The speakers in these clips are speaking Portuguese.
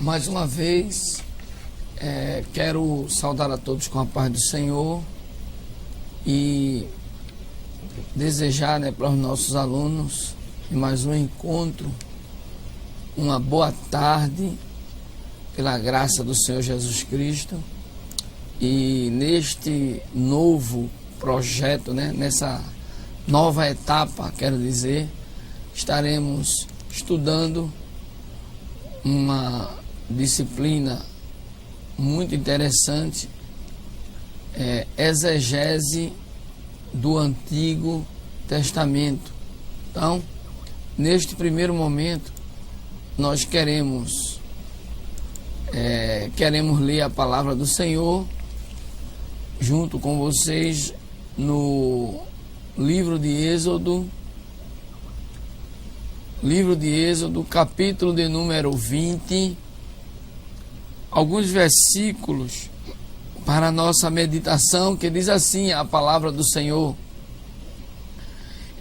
Mais uma vez, quero saudar a todos com a paz do Senhor e desejar, para os nossos alunos em mais um encontro, uma boa tarde, pela graça do Senhor Jesus Cristo. E neste novo projeto, nessa nova etapa, quero dizer, estaremos estudando uma disciplina muito interessante, exegese do Antigo Testamento. Então, neste primeiro momento, nós queremos ler a palavra do Senhor junto com vocês no livro de Êxodo, capítulo de número 20, alguns versículos para a nossa meditação, que diz assim a palavra do Senhor: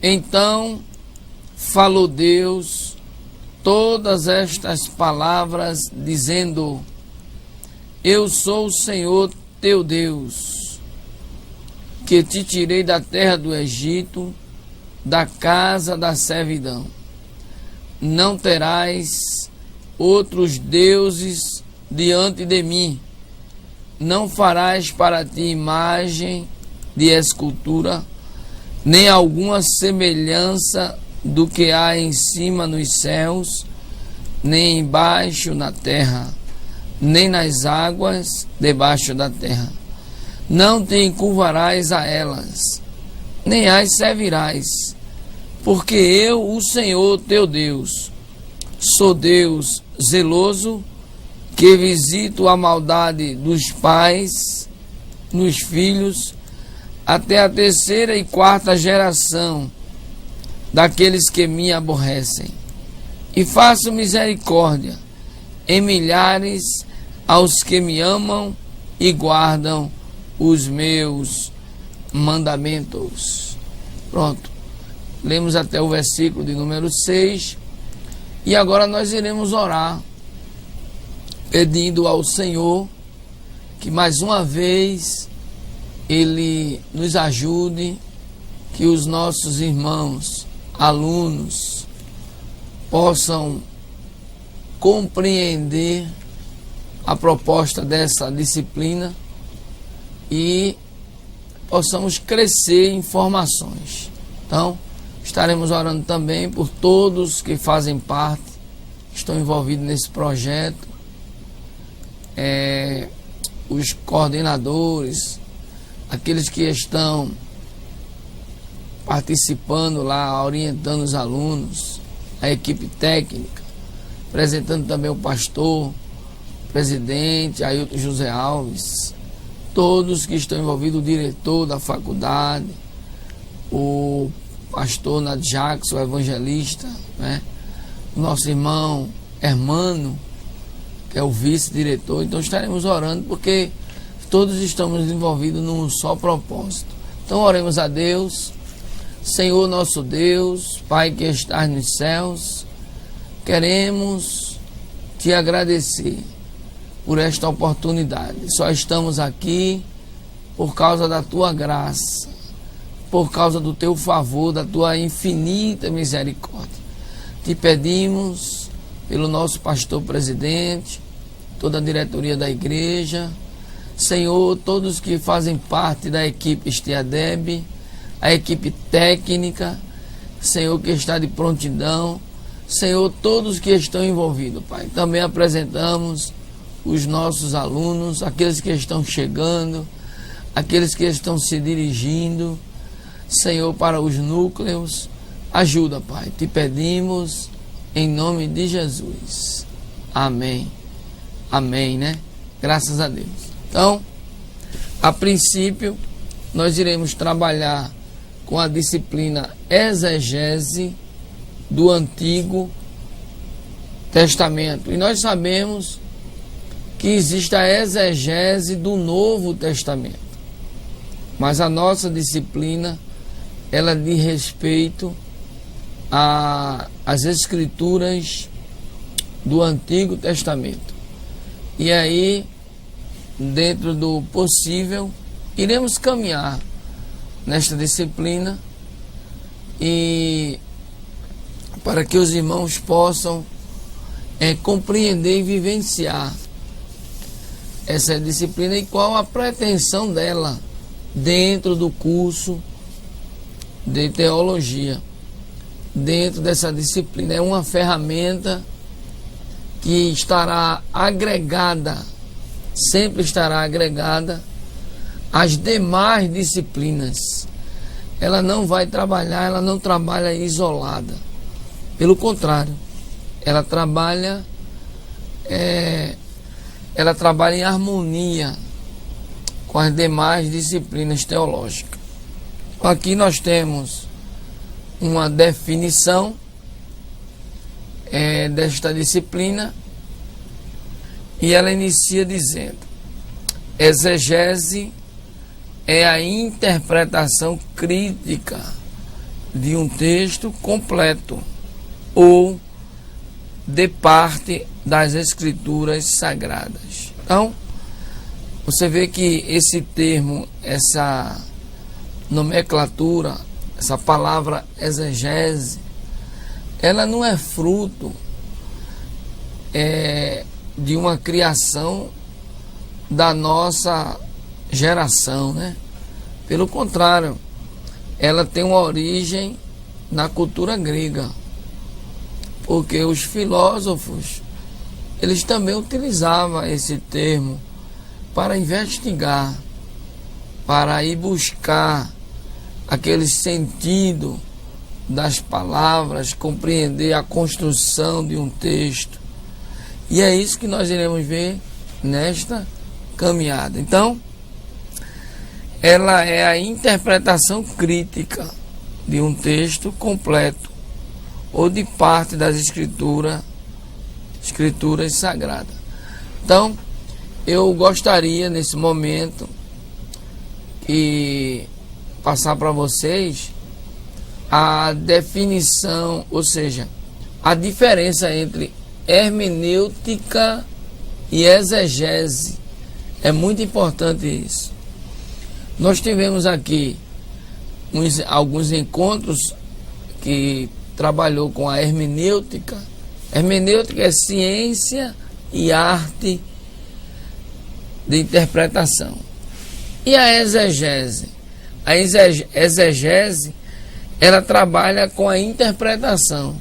Então falou Deus todas estas palavras, dizendo: Eu sou o Senhor teu Deus, que te tirei da terra do Egito, da casa da servidão. Não terás outros deuses diante de mim. Não farás para ti imagem de escultura, nem alguma semelhança do que há em cima nos céus, nem embaixo na terra, nem nas águas debaixo da terra. Não te encurvarás a elas, nem as servirás, porque eu, o Senhor teu Deus, sou Deus zeloso, que visito a maldade dos pais nos filhos, até a terceira e quarta geração daqueles que me aborrecem, e faço misericórdia em milhares aos que me amam e guardam os meus mandamentos. Pronto, lemos até o versículo de número 6, e agora nós iremos orar, pedindo ao Senhor que mais uma vez Ele nos ajude, que os nossos irmãos, alunos, possam compreender a proposta dessa disciplina e possamos crescer em informações. Então, estaremos orando também por todos que fazem parte, estão envolvidos nesse projeto, os coordenadores, aqueles que estão participando lá, orientando os alunos, a equipe técnica, apresentando também o pastor, presidente, Ailton José Alves, todos que estão envolvidos, o diretor da faculdade, o pastor Nad Jackson, o evangelista, o nosso irmão Hermano, que é o vice-diretor. Então estaremos orando, porque todos estamos envolvidos num só propósito. Então oremos a Deus. Senhor nosso Deus, Pai que estás nos céus, queremos te agradecer por esta oportunidade. Só estamos aqui por causa da tua graça, por causa do teu favor, da tua infinita misericórdia. Te pedimos pelo nosso pastor presidente, toda a diretoria da igreja, Senhor, todos que fazem parte da equipe Estiadeb, a equipe técnica, Senhor, que está de prontidão, Senhor, todos que estão envolvidos, Pai. Também apresentamos os nossos alunos, aqueles que estão chegando, aqueles que estão se dirigindo, Senhor, para os núcleos. Ajuda, Pai. Te pedimos em nome de Jesus. Amém. Amém, Graças a Deus. Então, a princípio, nós iremos trabalhar com a disciplina exegese do Antigo Testamento. E nós sabemos que existe a exegese do Novo Testamento. Mas a nossa disciplina, ela diz respeito às Escrituras do Antigo Testamento. E aí, dentro do possível, iremos caminhar nesta disciplina e para que os irmãos possam compreender e vivenciar essa disciplina e qual a pretensão dela dentro do curso de teologia, dentro dessa disciplina. É uma ferramenta que estará agregada, sempre estará agregada às demais disciplinas. Ela não vai trabalhar, ela não trabalha isolada. Pelo contrário, ela trabalha em harmonia com as demais disciplinas teológicas. Aqui nós temos uma definição desta disciplina e ela inicia dizendo: exegese é a interpretação crítica de um texto completo ou de parte das escrituras sagradas. Então, você vê que esse termo, essa nomenclatura, essa palavra exegese, ela não é fruto de uma criação da nossa geração, né? Pelo contrário, ela tem uma origem na cultura grega, porque os filósofos, eles também utilizavam esse termo para investigar, para ir buscar aquele sentido das palavras, compreender a construção de um texto. E é isso que nós iremos ver nesta caminhada. Então, ela é a interpretação crítica de um texto completo ou de parte das escrituras sagradas. Então, eu gostaria nesse momento de passar para vocês a definição, ou seja, a diferença entre hermenêutica e exegese. É muito importante isso. Nós tivemos aqui alguns encontros que trabalhou com a hermenêutica. Hermenêutica é ciência e arte de interpretação. E a exegese? A exegese, ela trabalha com a interpretação.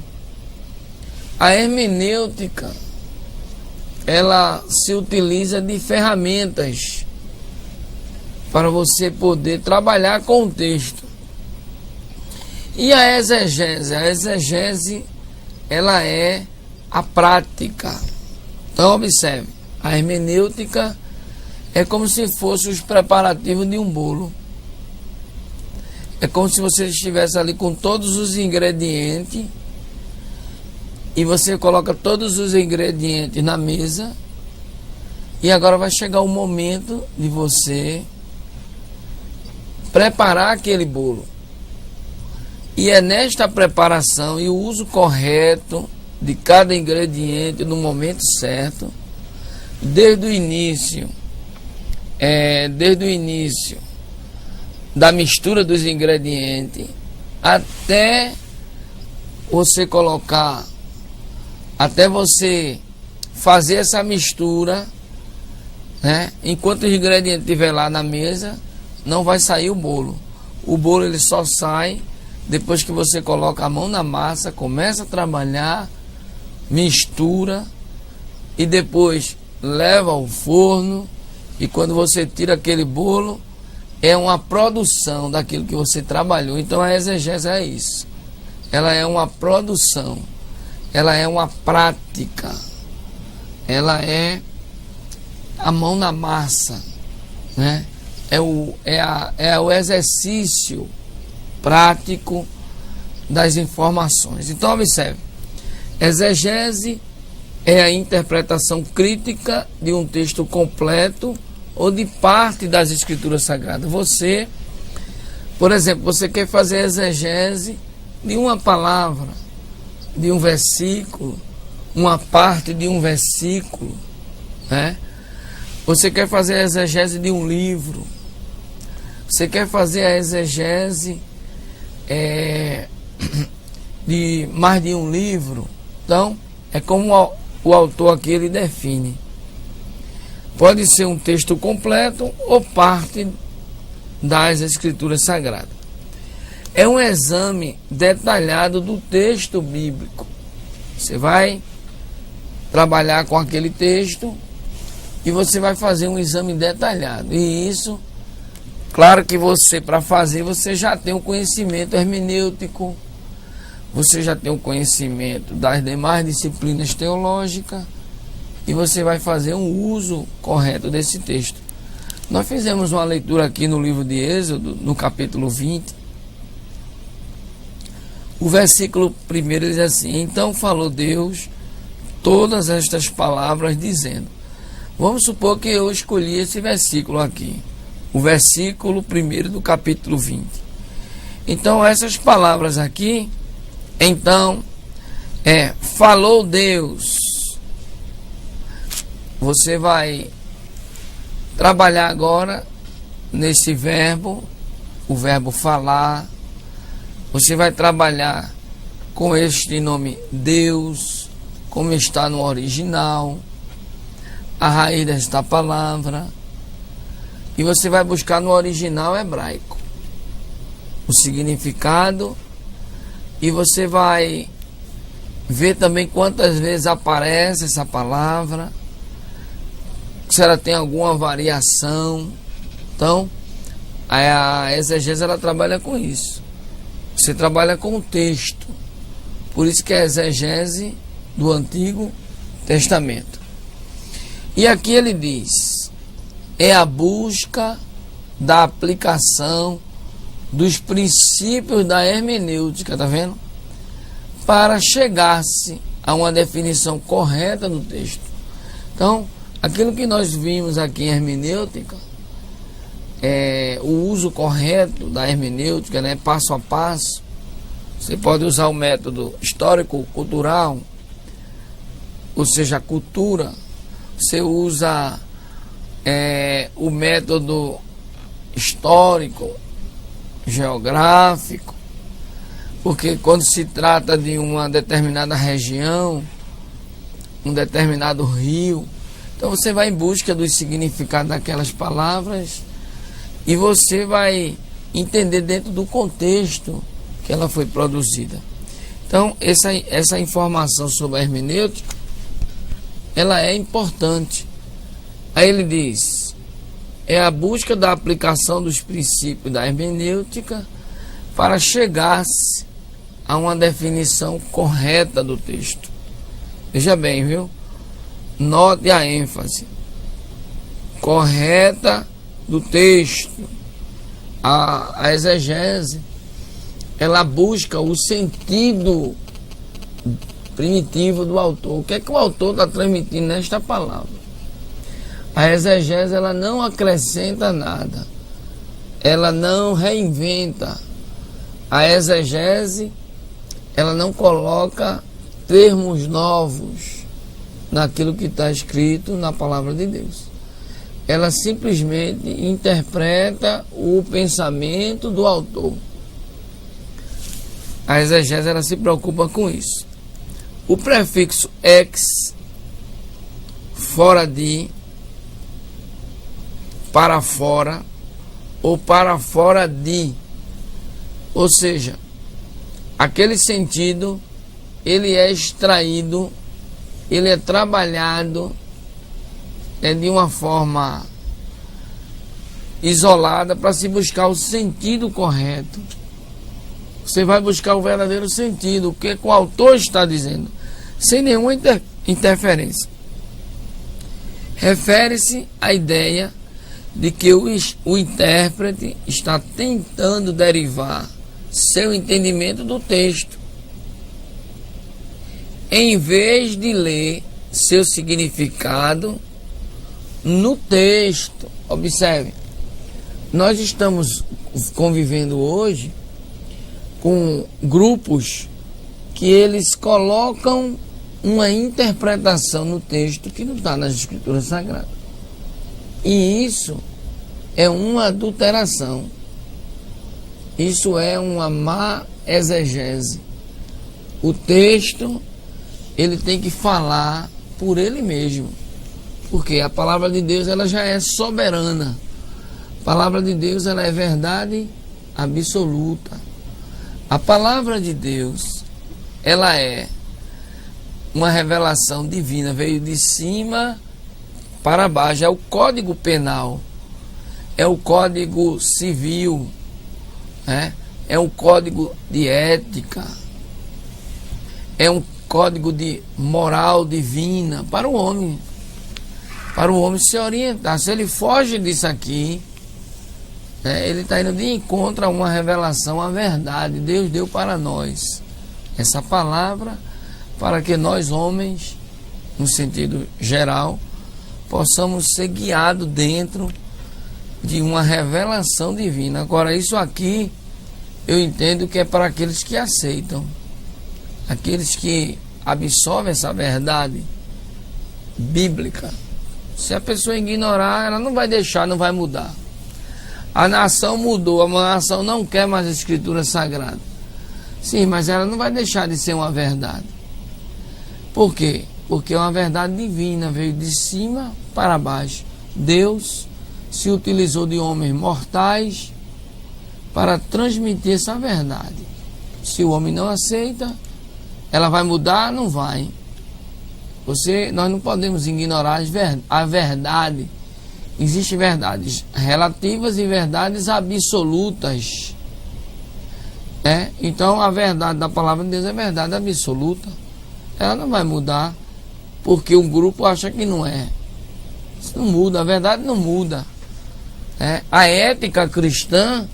A hermenêutica, ela se utiliza de ferramentas para você poder trabalhar com o texto. E a exegese? A exegese, ela é a prática. Então, observe, a hermenêutica é como se fosse os preparativos de um bolo. É como se você estivesse ali com todos os ingredientes e você coloca todos os ingredientes na mesa e agora vai chegar o momento de você preparar aquele bolo. E é nesta preparação e o uso correto de cada ingrediente no momento certo, desde o início da mistura dos ingredientes até você colocar, até você fazer essa mistura, né? Enquanto o ingrediente estiver lá na mesa, não vai sair o bolo. O bolo ele só sai depois que você coloca a mão na massa, começa a trabalhar, mistura e depois leva ao forno. E quando você tira aquele bolo, é uma produção daquilo que você trabalhou. Então a exegese é isso. Ela é uma produção. Ela é uma prática. Ela é a mão na massa, né? É o exercício prático das informações. Então observe, exegese é a interpretação crítica de um texto completo ou de parte das escrituras sagradas. Você, por exemplo, você quer fazer exegese de uma palavra, de um versículo, uma parte de um versículo, né? Você quer fazer a exegese de um livro. Você quer fazer a exegese de mais de um livro. Então, é como o autor aqui ele define. Pode ser um texto completo ou parte das Escrituras Sagradas. É um exame detalhado do texto bíblico. Você vai trabalhar com aquele texto e você vai fazer um exame detalhado. E isso, claro que você, para fazer, você já tem um conhecimento hermenêutico, você já tem um conhecimento das demais disciplinas teológicas e você vai fazer um uso correto desse texto. Nós fizemos uma leitura aqui no livro de Êxodo, no capítulo 20. O versículo 1 diz assim: então falou Deus todas estas palavras dizendo. Vamos supor que eu escolhi esse versículo aqui, o versículo 1 do capítulo 20. Então essas palavras aqui, então, falou Deus. Você vai trabalhar agora nesse verbo, o verbo falar. Você vai trabalhar com este nome Deus, como está no original, a raiz desta palavra. E você vai buscar no original hebraico o significado. E você vai ver também quantas vezes aparece essa palavra, se ela tem alguma variação. Então, a exegese ela trabalha com isso. Você trabalha com o texto. Por isso que é a exegese do Antigo Testamento. E aqui ele diz: é a busca da aplicação dos princípios da hermenêutica, tá vendo? Para chegar-se a uma definição correta do texto. Então, aquilo que nós vimos aqui em hermenêutica, o uso correto da hermenêutica, né, passo a passo. Você pode usar o método histórico-cultural, ou seja, a cultura. Você usa o método histórico, geográfico, porque quando se trata de uma determinada região, um determinado rio, então você vai em busca dos significados daquelas palavras e você vai entender dentro do contexto que ela foi produzida. Então essa informação sobre a hermenêutica, ela é importante. Aí ele diz: é a busca da aplicação dos princípios da hermenêutica para chegar-se a uma definição correta do texto. Veja bem, viu? Note a ênfase correta do texto. A exegese, ela busca o sentido primitivo do autor. O que é que o autor está transmitindo nesta palavra? A exegese, ela não acrescenta nada, ela não reinventa. A exegese, ela não coloca termos novos naquilo que está escrito na palavra de Deus. Ela simplesmente interpreta o pensamento do autor. A exegese, ela se preocupa com isso. O prefixo ex, fora de, para fora ou para fora de, ou seja, aquele sentido ele é extraído, ele é trabalhado de uma forma isolada para se buscar o sentido correto. Você vai buscar o verdadeiro sentido, o que o autor está dizendo, sem nenhuma interferência. Refere-se à ideia de que o intérprete está tentando derivar seu entendimento do texto, em vez de ler seu significado no texto. Observe, nós estamos convivendo hoje com grupos que eles colocam uma interpretação no texto que não está nas Escrituras Sagradas. E isso é uma adulteração. Isso é uma má exegese. O texto, ele tem que falar por ele mesmo. Porque a palavra de Deus, ela já é soberana. A palavra de Deus, ela é verdade absoluta. A palavra de Deus, ela é uma revelação divina, veio de cima para baixo. É o código penal, é o código civil, é um código de ética, é um código de moral divina para o homem se orientar. Se ele foge disso aqui, ele está indo de encontro a uma revelação, a verdade. Deus deu para nós essa palavra para que nós, homens, no sentido geral, possamos ser guiados dentro de uma revelação divina. Agora, isso aqui eu entendo que é para aqueles que aceitam, aqueles que absorvem essa verdade bíblica. Se a pessoa ignorar, ela não vai deixar, não vai mudar. A nação mudou, a nação não quer mais a escritura sagrada. Sim, mas ela não vai deixar de ser uma verdade. Por quê? Porque é uma verdade divina, veio de cima para baixo. Deus se utilizou de homens mortais para transmitir essa verdade. Se o homem não aceita, ela vai mudar? Não vai. Nós não podemos ignorar a verdade. Existem verdades relativas e verdades absolutas. Então a verdade da palavra de Deus é verdade absoluta. Ela não vai mudar porque um grupo acha que não é. Isso não muda, a verdade não muda. A ética cristã,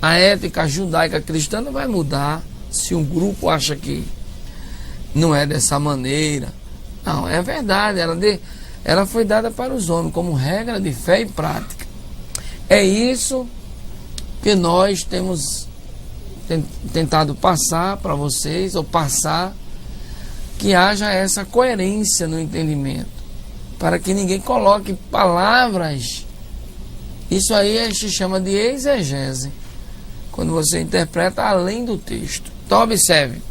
a ética judaica cristã não vai mudar se um grupo acha que não é dessa maneira. Não, é verdade, ela foi dada para os homens como regra de fé e prática. É isso que nós temos tentado passar para vocês, ou passar, que haja essa coerência no entendimento, para que ninguém coloque palavras. Isso aí se chama de exegese, quando você interpreta além do texto. Então observe,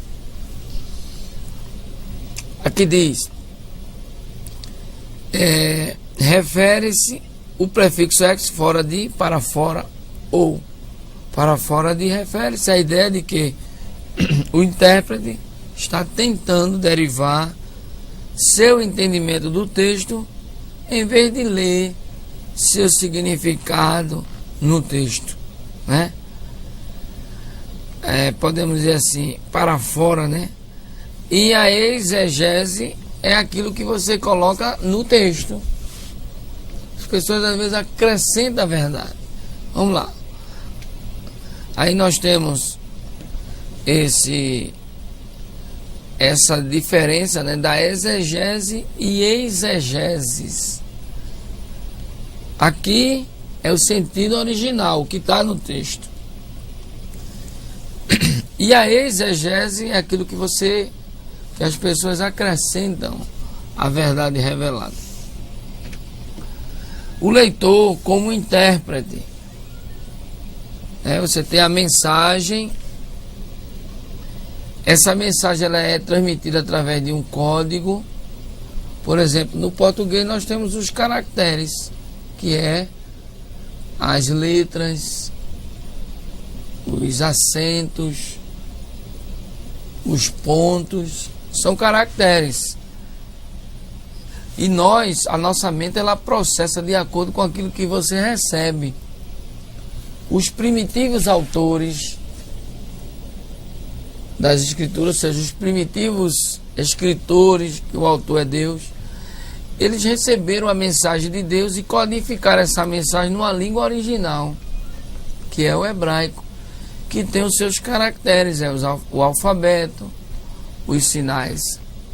aqui diz, refere-se o prefixo ex fora de, para fora, ou para fora de, refere-se à ideia de que o intérprete está tentando derivar seu entendimento do texto em vez de ler seu significado no texto, podemos dizer assim, para fora, E a exegese é aquilo que você coloca no texto. As pessoas às vezes acrescentam a verdade. Vamos lá. Aí nós temos essa diferença, da exegese e exegeses. Aqui é o sentido original, o que está no texto. E a exegese é aquilo que as pessoas acrescentam à verdade revelada. O leitor como intérprete. Você tem a mensagem. Essa mensagem ela é transmitida através de um código. Por exemplo, no português nós temos os caracteres, que é as letras, os acentos, os pontos, são caracteres. E a nossa mente, ela processa de acordo com aquilo que você recebe. Os primitivos autores das escrituras, ou seja, os primitivos escritores, que o autor é Deus, eles receberam a mensagem de Deus e codificaram essa mensagem numa língua original, que é o hebraico, que tem os seus caracteres, o alfabeto, os sinais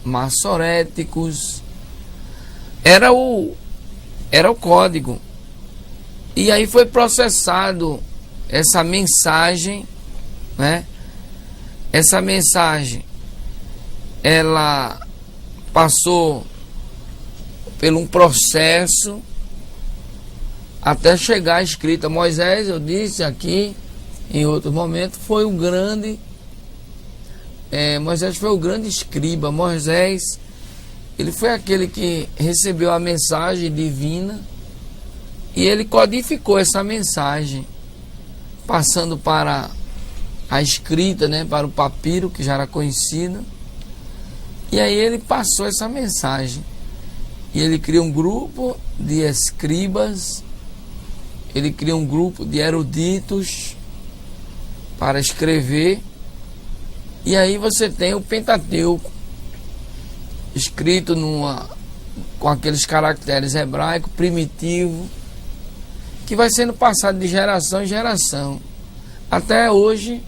maçoréticos, era o código. E aí foi processado essa mensagem, Essa mensagem, ela passou por um processo até chegar a escrita. Moisés, eu disse aqui em outro momento, foi o grande Moisés foi o grande escriba. Moisés, ele foi aquele que recebeu a mensagem divina e ele codificou essa mensagem, passando para a escrita, né, para o papiro, que já era conhecido. E aí ele passou essa mensagem. E ele cria um grupo de escribas, ele cria um grupo de eruditos para escrever. E aí você tem o Pentateuco, escrito com aqueles caracteres hebraicos primitivos, que vai sendo passado de geração em geração, até hoje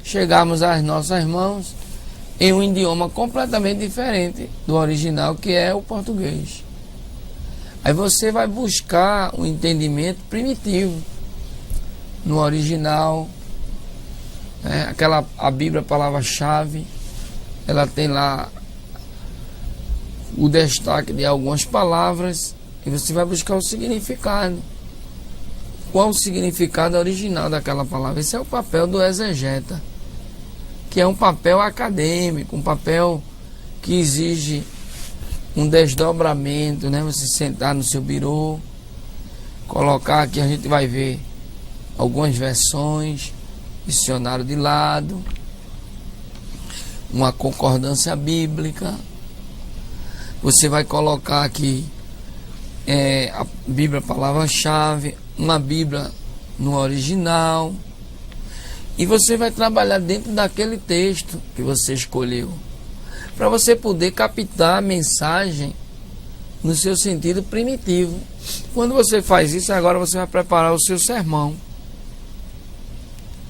chegarmos às nossas mãos em um idioma completamente diferente do original, que é o português. Aí você vai buscar um entendimento primitivo no original. A Bíblia, a palavra-chave, ela tem lá o destaque de algumas palavras e você vai buscar o significado. Qual o significado original daquela palavra? Esse é o papel do exegeta, que é um papel acadêmico, um papel que exige um desdobramento, né? Você sentar no seu birô, colocar aqui, a gente vai ver algumas versões, dicionário de lado, uma concordância bíblica. Você vai colocar aqui a Bíblia, palavra-chave, uma Bíblia no original, e você vai trabalhar dentro daquele texto que você escolheu, para você poder captar a mensagem no seu sentido primitivo. Quando você faz isso, agora você vai preparar o seu sermão.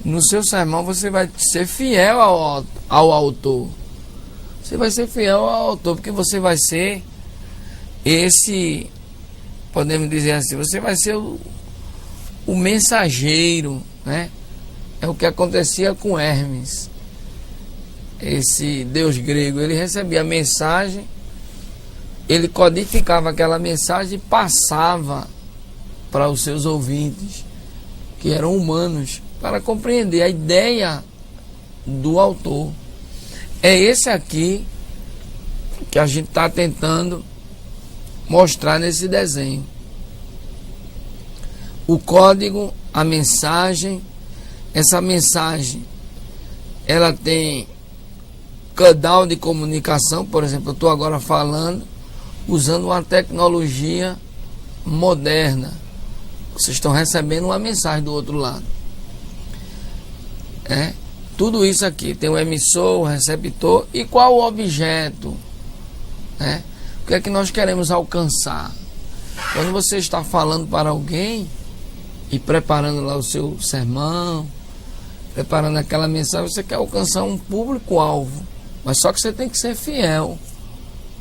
No seu sermão você vai ser fiel ao autor. Você vai ser fiel ao autor, porque você vai ser podemos dizer assim, você vai ser o mensageiro, né? É o que acontecia com Hermes, esse deus grego. Ele recebia a mensagem, ele codificava aquela mensagem e passava para os seus ouvintes, que eram humanos, para compreender a ideia do autor. É esse aqui que a gente está tentando mostrar nesse desenho. O código, a mensagem. Essa mensagem, ela tem canal de comunicação. Por exemplo, eu estou agora falando usando uma tecnologia moderna. Vocês estão recebendo uma mensagem do outro lado. Tudo isso aqui tem o emissor, o receptor e qual o objeto, o que é que nós queremos alcançar. Quando você está falando para alguém e preparando lá o seu sermão, preparando aquela mensagem, você quer alcançar um público-alvo, mas só que você tem que ser fiel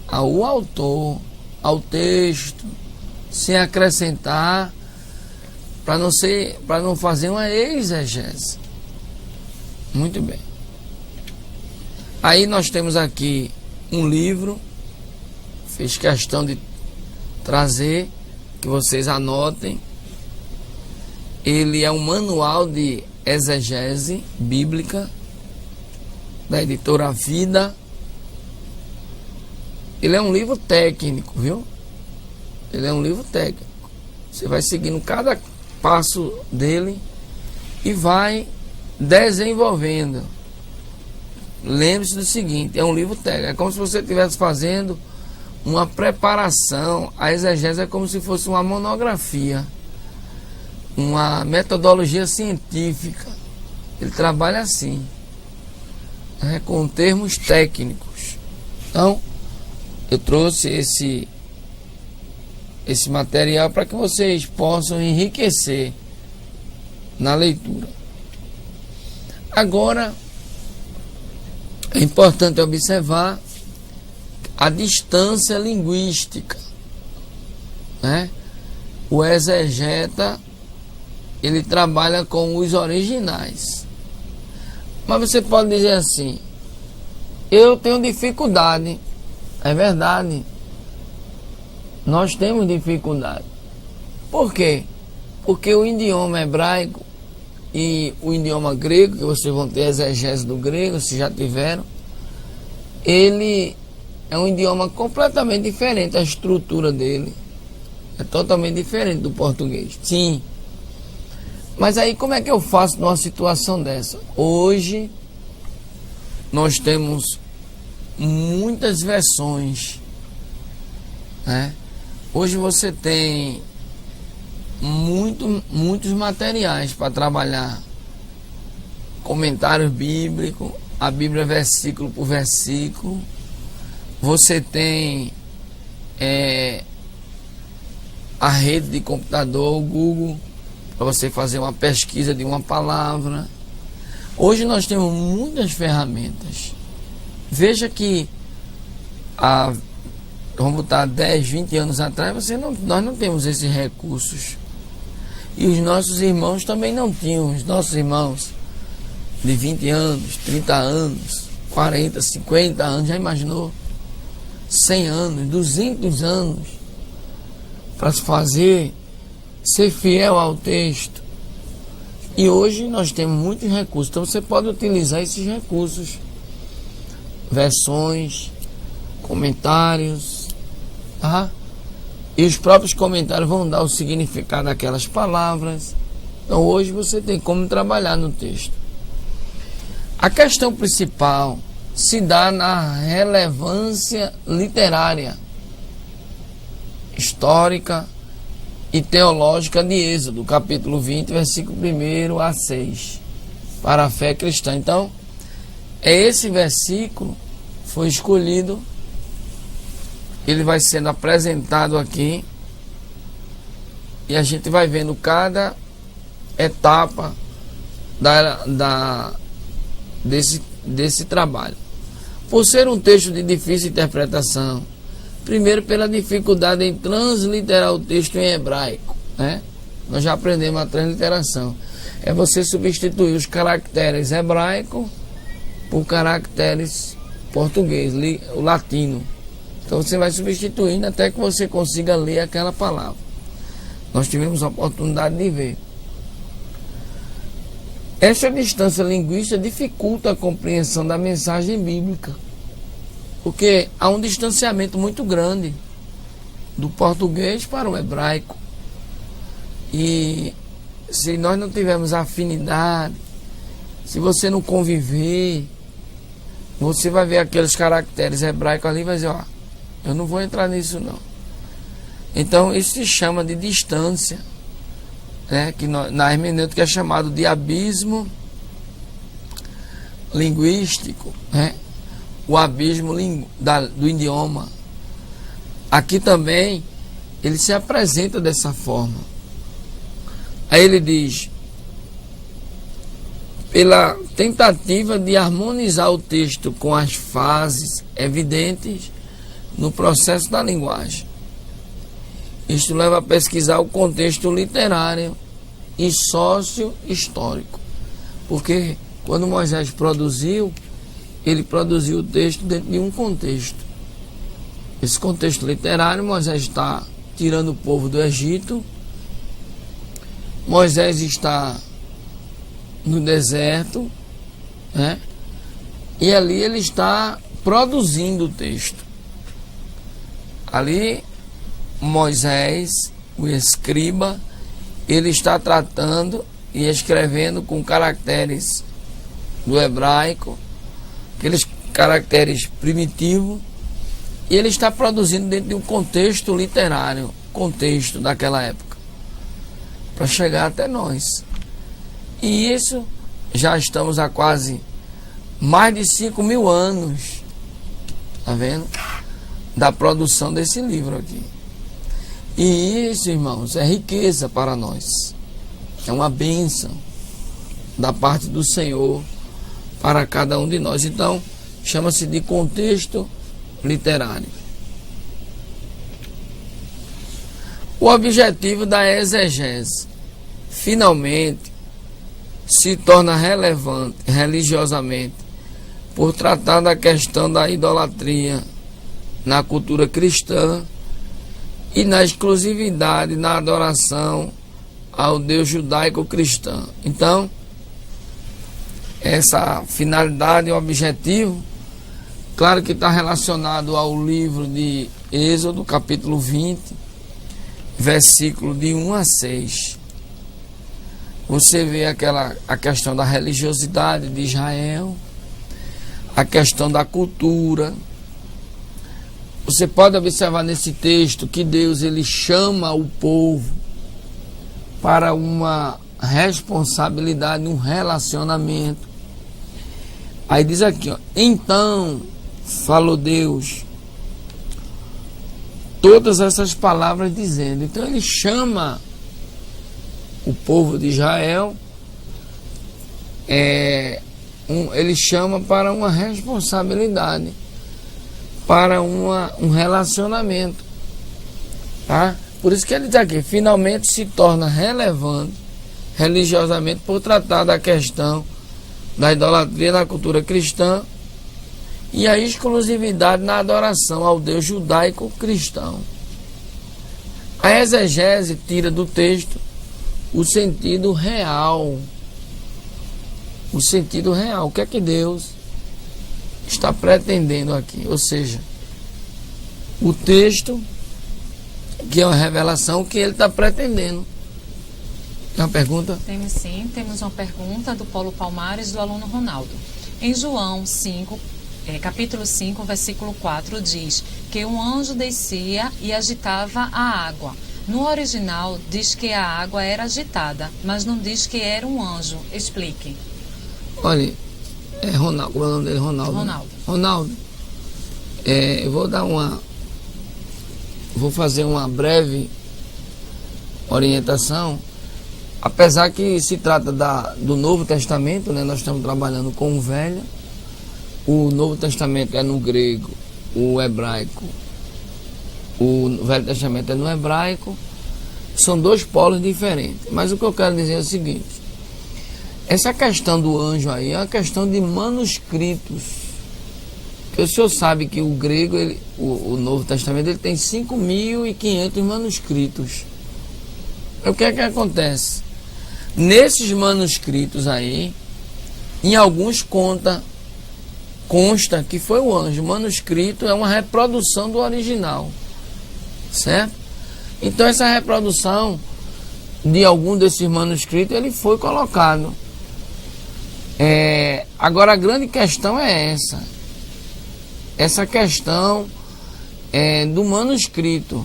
ao autor, ao texto, sem acrescentar, para não fazer uma exegese. Muito bem. Aí nós temos aqui um livro, fiz questão de trazer, que vocês anotem. Ele é um manual de exegese bíblica, da editora Vida. Ele é um livro técnico, viu? Ele é um livro técnico. Você vai seguindo cada passo dele e vai desenvolvendo. Lembre-se do seguinte, é um livro técnico, é como se você estivesse fazendo uma preparação. A exegese é como se fosse uma monografia, uma metodologia científica. Ele trabalha assim, com termos técnicos. Então, eu trouxe esse material para que vocês possam enriquecer na leitura. Agora, é importante observar a distância linguística, O exegeta, ele trabalha com os originais. Mas você pode dizer assim: eu tenho dificuldade. É verdade, nós temos dificuldade. Por quê? Porque o idioma hebraico e o idioma grego, que vocês vão ter exegese do grego, se já tiveram, ele é um idioma completamente diferente, a estrutura dele é totalmente diferente do português. Sim. Mas aí como é que eu faço numa situação dessa? Hoje nós temos muitas versões, né? Hoje você tem muitos materiais para trabalhar. Comentários bíblicos, a Bíblia versículo por versículo. Você tem a rede de computador, o Google, para você fazer uma pesquisa de uma palavra. Hoje nós temos muitas ferramentas. Veja que vamos botar 10, 20 anos atrás, nós não temos esses recursos. E os nossos irmãos também não tinham. Os nossos irmãos de 20 anos, 30 anos, 40, 50 anos, já imaginou? 100 anos, 200 anos para se fazer, ser fiel ao texto. E hoje nós temos muitos recursos, então você pode utilizar esses recursos, versões, comentários, tá? E os próprios comentários vão dar o significado daquelas palavras. Então hoje você tem como trabalhar no texto. A questão principal se dá na relevância literária, histórica e teológica de Êxodo, capítulo 20, versículo 1 a 6, para a fé cristã. Então, esse versículo foi escolhido, ele vai sendo apresentado aqui, e a gente vai vendo cada etapa desse trabalho. Por ser um texto de difícil interpretação, primeiro pela dificuldade em transliterar o texto em hebraico, né? Nós já aprendemos a transliteração. É você substituir os caracteres hebraico por caracteres português, o latino. Então você vai substituindo até que você consiga ler aquela palavra. Nós tivemos a oportunidade de ver. Essa distância linguística dificulta a compreensão da mensagem bíblica, porque há um distanciamento muito grande do português para o hebraico. E se nós não tivermos afinidade, se você não conviver, você vai ver aqueles caracteres hebraicos ali e vai dizer, ó, eu não vou entrar nisso não. Então isso se chama de distância, né, que na hermenêutica é chamado de abismo linguístico, né? O abismo do idioma. Aqui também ele se apresenta dessa forma. Aí ele diz, pela tentativa de harmonizar o texto com as fases evidentes no processo da linguagem. Isto leva a pesquisar o contexto literário e sócio-histórico. Porque quando Moisés produziu, ele produziu o texto dentro de um contexto. Esse contexto literário, Moisés está tirando o povo do Egito. Moisés está no deserto, né? E ali ele está produzindo o texto. Ali Moisés, o escriba, ele está tratando e escrevendo com caracteres do hebraico, aqueles caracteres primitivos, e ele está produzindo dentro de um contexto literário, contexto daquela época, para chegar até nós. E isso já estamos há quase mais de 5.000 anos, tá vendo? Da produção desse livro aqui. E isso, irmãos, é riqueza para nós. É uma bênção da parte do Senhor para cada um de nós. Então, chama-se de contexto literário. O objetivo da exegese, finalmente, se torna relevante religiosamente por tratar da questão da idolatria na cultura cristã e na exclusividade na adoração ao Deus judaico-cristão. Então, essa finalidade e objetivo, claro que está relacionado ao livro de Êxodo, capítulo 20, versículo de 1 a 6. Você vê a questão da religiosidade de Israel, a questão da cultura. Você pode observar nesse texto que Deus ele chama o povo para uma responsabilidade, um relacionamento. Aí diz aqui, ó, então falou Deus todas essas palavras dizendo. Então ele chama o povo de Israel, ele chama para uma responsabilidade, para um relacionamento, tá? Por isso que ele diz aqui, finalmente se torna relevante religiosamente por tratar da questão da idolatria na cultura cristã e a exclusividade na adoração ao Deus judaico-cristão. A exegese tira do texto o sentido real. O sentido real. O que é que Deus está pretendendo aqui? Ou seja, o texto, que é uma revelação, que ele está pretendendo. Tem uma pergunta? Temos sim, temos uma pergunta do Paulo Palmares, do aluno Ronaldo. Em João 5, capítulo 5, versículo 4, diz que um anjo descia e agitava a água. No original diz que a água era agitada, mas não diz que era um anjo. Explique. Olha, Ronaldo, como é o nome dele? Ronaldo. Eu vou fazer uma breve orientação. Apesar que se trata do Novo Testamento, né? Nós estamos trabalhando com o Velho. O Novo Testamento é no grego, o hebraico. O Velho Testamento é no hebraico. São dois polos diferentes. Mas o que eu quero dizer é o seguinte: essa questão do anjo aí é uma questão de manuscritos. Porque o senhor sabe que o grego, o Novo Testamento, ele tem 5.500 manuscritos. O que é que acontece? Nesses manuscritos aí, em alguns consta que foi o anjo. O manuscrito é uma reprodução do original, certo? Então essa reprodução de algum desses manuscritos, ele foi colocado. Agora a grande questão é essa questão do manuscrito.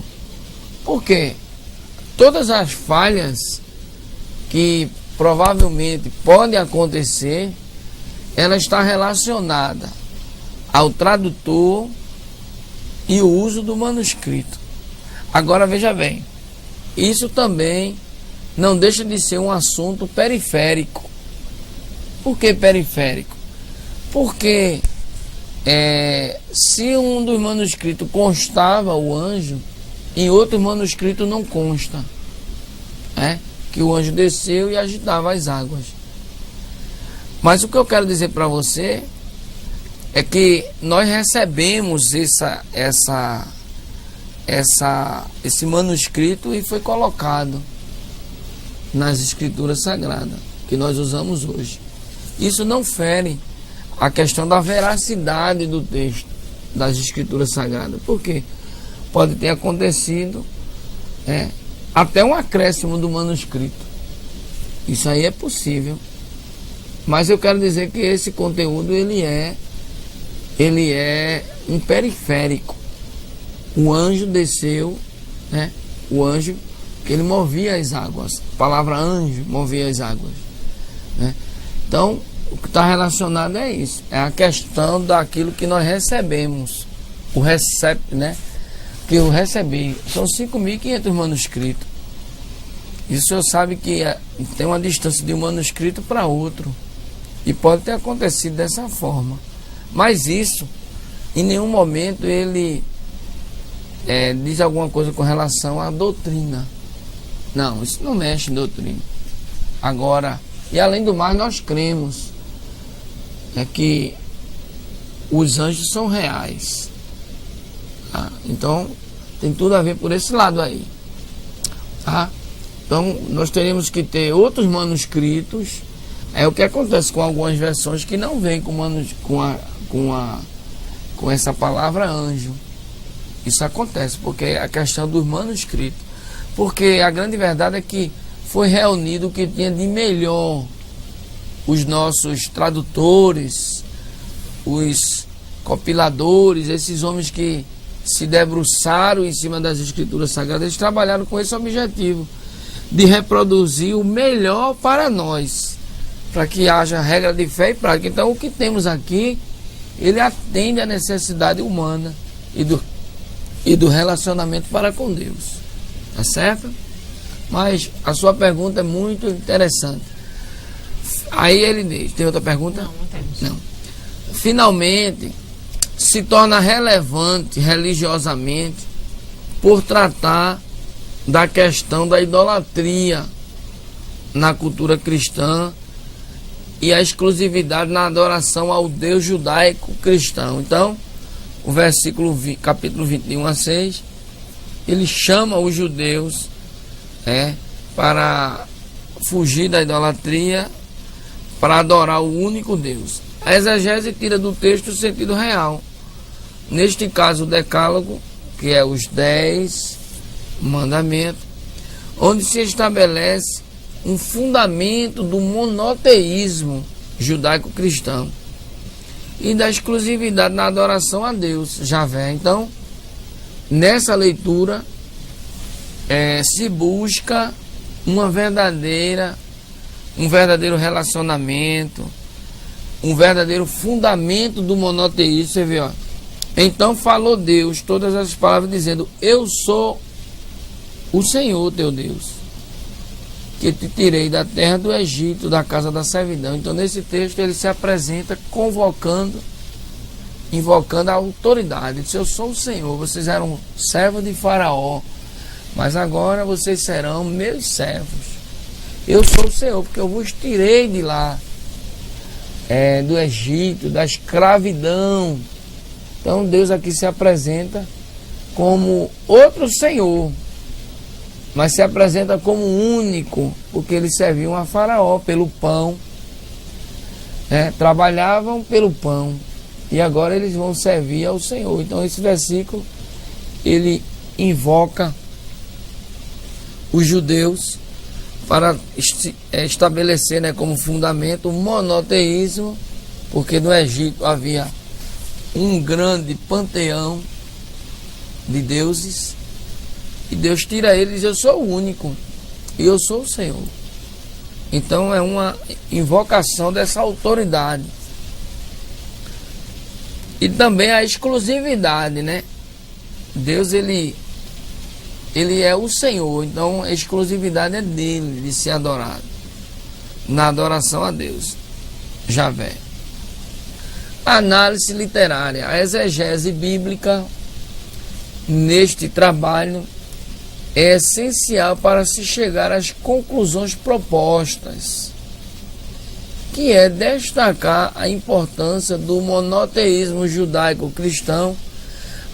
Por quê? Todas as falhas que provavelmente podem acontecer, ela está relacionada ao tradutor e o uso do manuscrito. Agora veja bem, isso também não deixa de ser um assunto periférico. Por que periférico? Porque se um dos manuscritos constava o anjo, em outro manuscrito não consta, que o anjo desceu e agitava as águas. Mas o que eu quero dizer para você é que nós recebemos esse manuscrito e foi colocado nas escrituras sagradas que nós usamos hoje. Isso não fere a questão da veracidade do texto das escrituras sagradas. Por quê? Pode ter acontecido até um acréscimo do manuscrito. Isso aí é possível. Mas eu quero dizer que esse conteúdo ele é um periférico. O anjo desceu, o anjo que ele movia as águas. A palavra anjo movia as águas, Então, o que está relacionado é isso. É a questão daquilo que nós recebemos. O que eu recebi. São 5.500 manuscritos. E o senhor sabe que tem uma distância de um manuscrito para outro. E pode ter acontecido dessa forma. Mas isso, em nenhum momento ele diz alguma coisa com relação à doutrina. Não, isso não mexe em doutrina. Agora, e além do mais, nós cremos que os anjos são reais. Então, tem tudo a ver por esse lado aí. Tá? Então, nós teríamos que ter outros manuscritos. É o que acontece com algumas versões que não vêm com essa palavra anjo. Isso acontece porque é a questão dos manuscritos. Porque a grande verdade é que foi reunido o que tinha de melhor. Os nossos tradutores, os compiladores, esses homens que se debruçaram em cima das escrituras sagradas, eles trabalharam com esse objetivo de reproduzir o melhor para nós, para que haja regra de fé e prática. Então, o que temos aqui, ele atende à necessidade humana e do relacionamento para com Deus. Tá certo? Mas a sua pergunta é muito interessante. Aí ele diz, tem outra pergunta? Não temos. Não. Finalmente, se torna relevante religiosamente por tratar da questão da idolatria na cultura cristã e a exclusividade na adoração ao Deus judaico cristão. Então, o versículo capítulo 21-6, ele chama os judeus para fugir da idolatria, para adorar o único Deus. A exegese tira do texto o sentido real. Neste caso, o decálogo, que é os 10 mandamentos, onde se estabelece um fundamento do monoteísmo judaico-cristão e da exclusividade na adoração a Deus, Javé. Então, nessa leitura, se busca um verdadeiro relacionamento, um verdadeiro fundamento do monoteísmo. Você vê, ó. Então falou Deus todas as palavras dizendo: eu sou o Senhor teu Deus, que te tirei da terra do Egito, da casa da servidão. Então nesse texto ele se apresenta invocando a autoridade. Ele diz: eu sou o Senhor, vocês eram servos de Faraó, mas agora vocês serão meus servos. Eu sou o Senhor, porque eu vos tirei de lá, do Egito, da escravidão. Então Deus aqui se apresenta como outro Senhor, mas se apresenta como único, porque eles serviam a Faraó pelo pão, trabalhavam pelo pão, e agora eles vão servir ao Senhor. Então esse versículo, ele invoca os judeus para estabelecer como fundamento o monoteísmo, porque no Egito havia um grande panteão de deuses, e Deus tira eles: eu sou o único, e eu sou o Senhor. Então é uma invocação dessa autoridade. E também a exclusividade, Deus, ele é o Senhor, então a exclusividade é dele de ser adorado, na adoração a Deus, Javé. Análise literária. A exegese bíblica neste trabalho é essencial para se chegar às conclusões propostas, que é destacar a importância do monoteísmo judaico-cristão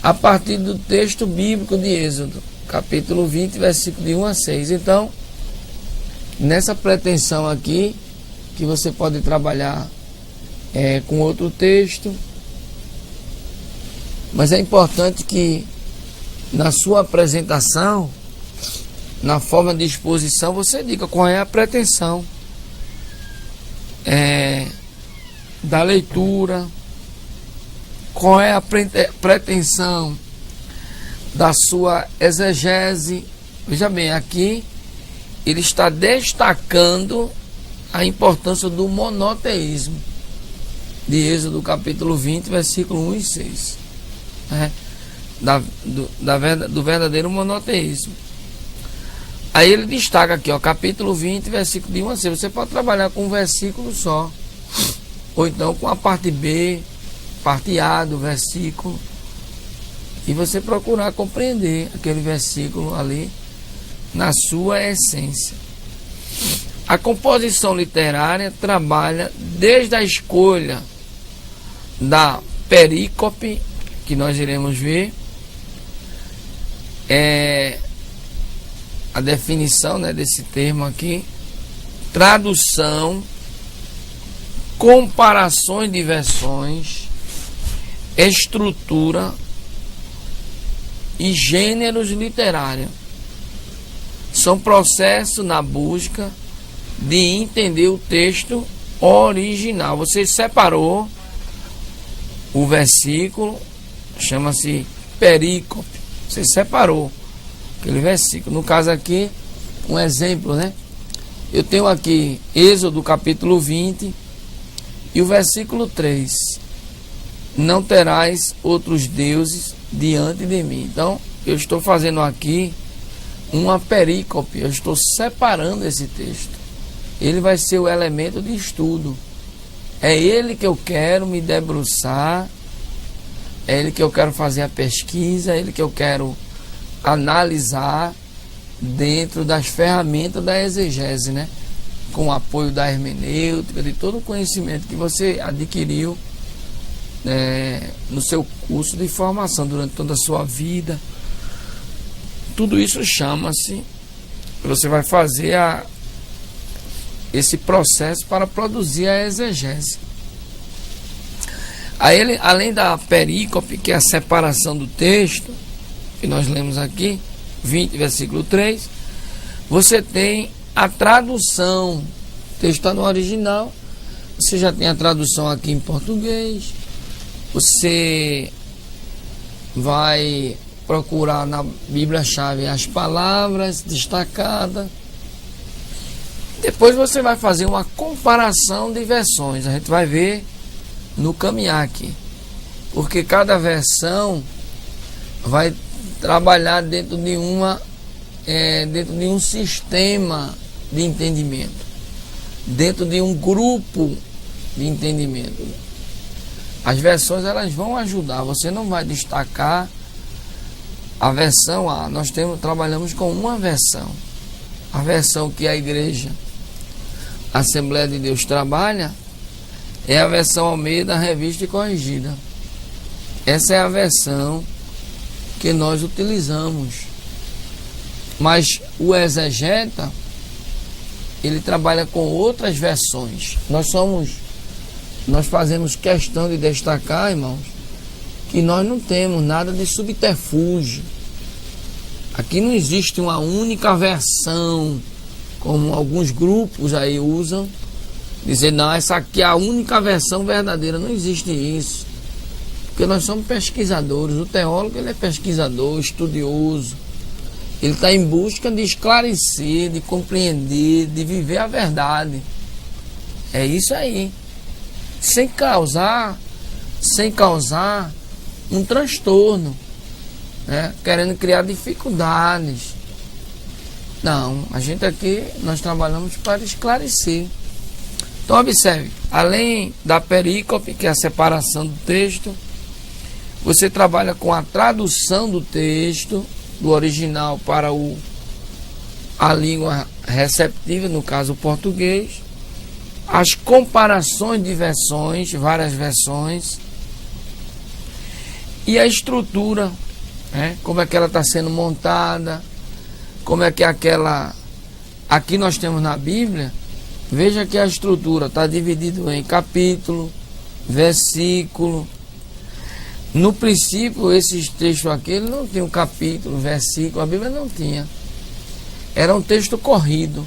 a partir do texto bíblico de Êxodo, capítulo 20, versículo de 1-6. Então, nessa pretensão aqui, que você pode trabalhar com outro texto, mas é importante que na sua apresentação, na forma de exposição, você diga qual é a pretensão da leitura, qual é a pretensão da sua exegese. Veja bem, aqui ele está destacando a importância do monoteísmo de Êxodo capítulo 20, versículo 1 e 6, do verdadeiro monoteísmo. Aí ele destaca aqui, capítulo 20, versículo de 1 a 6. Você pode trabalhar com um versículo só, ou então com a parte B, parte A do versículo, e você procurar compreender aquele versículo ali na sua essência. A composição literária trabalha desde a escolha da perícope, que nós iremos ver, definição, né, desse termo aqui: tradução, comparações de versões, estrutura e gêneros literários. São processos na busca de entender o texto original. Você separou o versículo, chama-se perícope. Você separou aquele versículo. No caso aqui, um exemplo, né? Eu tenho aqui Êxodo capítulo 20 e o versículo 3. Não terás outros deuses diante de mim. Então, eu estou fazendo aqui uma perícope. Eu estou separando esse texto. Ele vai ser o elemento de estudo. É ele que eu quero me debruçar. É ele que eu quero fazer a pesquisa. É ele que eu quero analisar dentro das ferramentas da exegese, né? Com o apoio da hermenêutica, de todo o conhecimento que você adquiriu no seu curso de formação durante toda a sua vida. Tudo isso chama-se, você vai fazer esse processo para produzir a exegese. Aí, além da perícope, que é a separação do texto, que nós lemos aqui, 20, versículo 3, você tem a tradução. O texto está no original, você já tem a tradução aqui em português, você vai procurar na Bíblia-chave as palavras destacadas. Depois você vai fazer uma comparação de versões. A gente vai ver no caminhar aqui, porque cada versão vai trabalhar dentro de um sistema de entendimento, dentro de um grupo de entendimento. As versões, elas vão ajudar. Você não vai destacar a versão A. Nós trabalhamos com uma versão. A versão que a igreja, a Assembleia de Deus, trabalha é a versão Almeida, revista e corrigida. Essa é a versão que nós utilizamos. Mas o exegeta, ele trabalha com outras versões. Nós fazemos questão de destacar, irmãos, que nós não temos nada de subterfúgio. Aqui não existe uma única versão, como alguns grupos aí usam, dizer, não, essa aqui é a única versão verdadeira. Não existe isso, porque nós somos pesquisadores. O teólogo, ele é pesquisador, estudioso. Ele está em busca de esclarecer, de compreender, de viver a verdade. É isso aí. Sem causar um transtorno, né? Querendo criar dificuldades. Não, a gente aqui, nós trabalhamos para esclarecer. Então observe, além da perícope, que é a separação do texto, você trabalha com a tradução do texto, do original para a língua receptiva, no caso o português, as comparações de versões, várias versões, e a estrutura, né? Como é que ela está sendo montada, como é que aquela... Aqui nós temos na Bíblia, veja que a estrutura está dividida em capítulo, versículo. No princípio, esses textos aqui, ele não tinha um capítulo, versículo, a Bíblia não tinha. Era um texto corrido.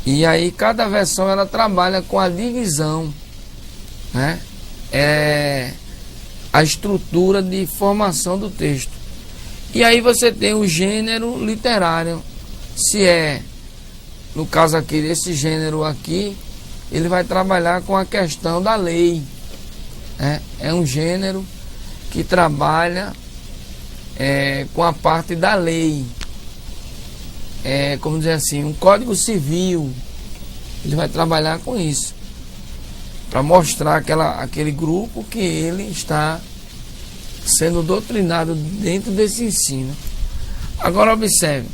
E aí cada versão ela trabalha com a divisão, né? A estrutura de formação do texto. E aí você tem o gênero literário. Se é, no caso aqui, desse gênero aqui, ele vai trabalhar com a questão da lei. É um gênero que trabalha com a parte da lei. Como dizer assim, um código civil. Ele vai trabalhar com isso, para mostrar aquele grupo que ele está sendo doutrinado dentro desse ensino. Agora observe,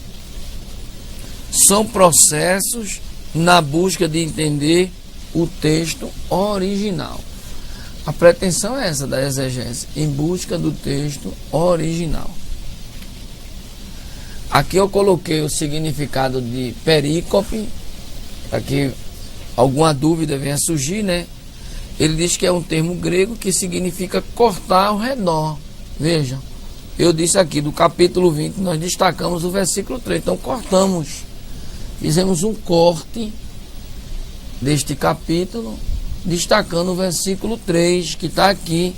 são processos na busca de entender o texto original. A pretensão é essa da exegese, em busca do texto original. Aqui eu coloquei o significado de perícope, para que alguma dúvida venha surgir, né? Ele diz que é um termo grego que significa cortar ao redor. Vejam, eu disse aqui do capítulo 20, nós destacamos o versículo 3. Então cortamos, fizemos um corte deste capítulo, destacando o versículo 3, que está aqui.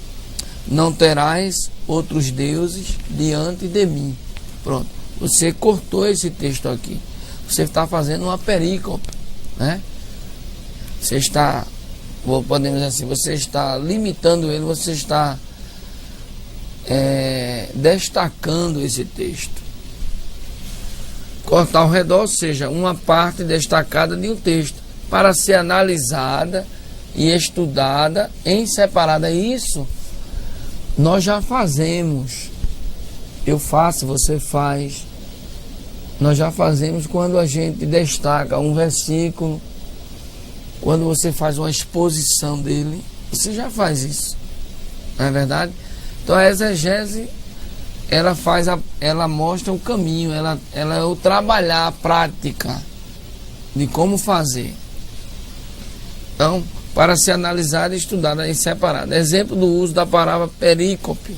Não terás outros deuses diante de mim. Pronto, você cortou esse texto aqui. Você está fazendo uma perícope, né? Você está, podemos dizer assim, você está limitando ele, você está destacando esse texto. Cortar ao redor, ou seja, uma parte destacada de um texto, para ser analisada e estudada em separada. Isso nós já fazemos. Eu faço, você faz. Nós já fazemos quando a gente destaca um versículo, quando você faz uma exposição dele, você já faz isso. Não é verdade? Então a exegese, ela mostra o caminho, ela é o trabalhar, a prática de como fazer. Então, para ser analisada e estudada em separado. Exemplo do uso da palavra perícope.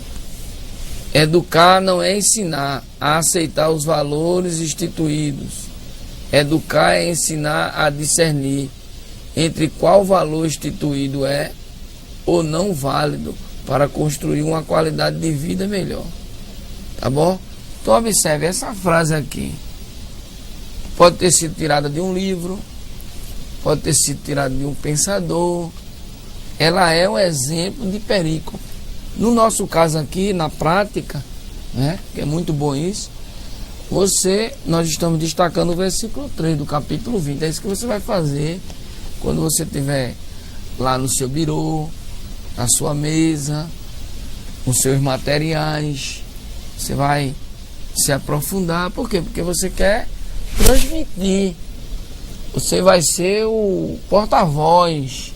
Educar não é ensinar a aceitar os valores instituídos. Educar é ensinar a discernir entre qual valor instituído é ou não válido para construir uma qualidade de vida melhor. Tá bom? Então observe essa frase aqui. Pode ter sido tirada de um livro, pode ter sido tirada de um pensador. Ela é um exemplo de perícope. No nosso caso aqui, na prática, né, que é muito bom isso, nós estamos destacando o versículo 3 do capítulo 20. É isso que você vai fazer quando você estiver lá no seu birô, na sua mesa, com seus materiais. Você vai se aprofundar. Por quê? Porque você quer transmitir. Você vai ser o porta-voz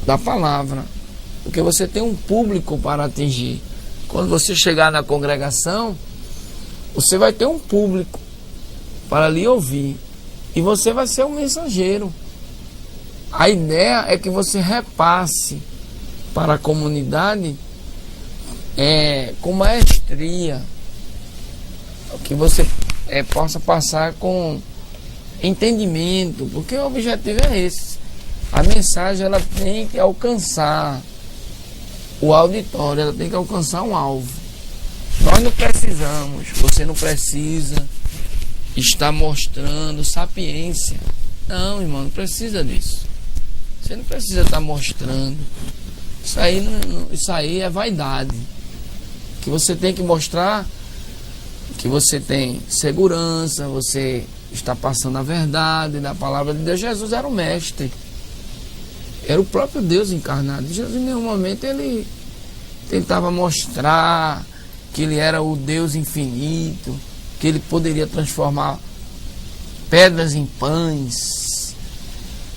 da palavra. Porque você tem um público para atingir. Quando você chegar na congregação, você vai ter um público para lhe ouvir. E você vai ser um mensageiro. A ideia é que você repasse para a comunidade com maestria. Que você possa passar com entendimento. Porque o objetivo é esse. A mensagem ela tem que alcançar o auditório, ela tem que alcançar um alvo. Nós não precisamos, você não precisa estar mostrando sapiência. Não, irmão, não precisa disso. Você não precisa estar mostrando. Isso aí é vaidade. Que você tem que mostrar que você tem segurança, você está passando a verdade da palavra de Deus. Jesus era o mestre. Era o próprio Deus encarnado. Jesus, em nenhum momento, ele tentava mostrar que ele era o Deus infinito, que ele poderia transformar pedras em pães.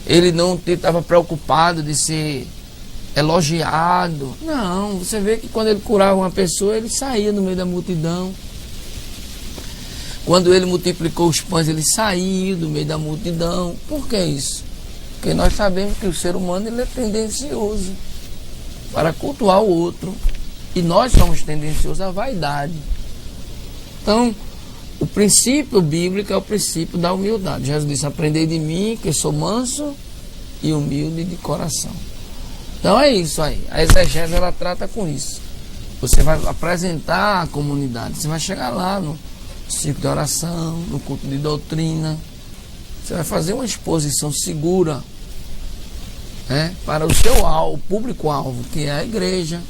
Ele não estava preocupado de ser elogiado. Não, você vê que quando ele curava uma pessoa, ele saía no meio da multidão. Quando ele multiplicou os pães, ele saía do meio da multidão. Por que isso? Porque nós sabemos que o ser humano ele é tendencioso para cultuar o outro. E nós somos tendenciosos à vaidade. Então, o princípio bíblico é o princípio da humildade. Jesus disse, aprendei de mim, que eu sou manso e humilde de coração. Então é isso aí. A exegese ela trata com isso. Você vai apresentar a comunidade. Você vai chegar lá no círculo de oração, no culto de doutrina. Você vai fazer uma exposição segura, para o público-alvo, que é a igreja.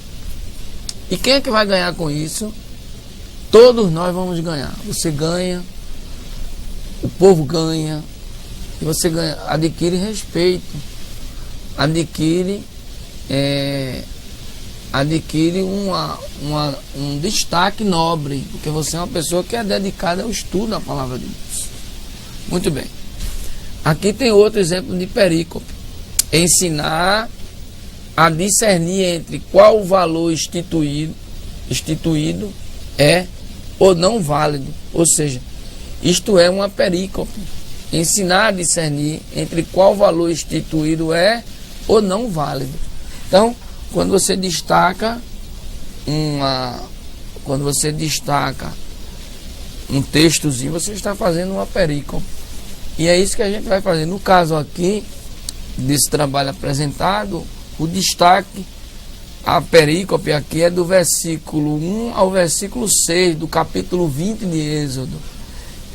E quem é que vai ganhar com isso? Todos nós vamos ganhar. Você ganha, o povo ganha, e você ganha, adquire respeito, adquire um destaque nobre, porque você é uma pessoa que é dedicada ao estudo da palavra de Deus. Muito bem. Aqui tem outro exemplo de perícope. Ensinar a discernir entre qual valor instituído é ou não válido. Ou seja, isto é uma perícope. Ensinar a discernir entre qual valor instituído é ou não válido. Então, quando você destaca um textozinho, você está fazendo uma perícope. E é isso que a gente vai fazer. No caso aqui, desse trabalho apresentado, o destaque, a perícope aqui é do versículo 1 ao versículo 6, do capítulo 20 de Êxodo.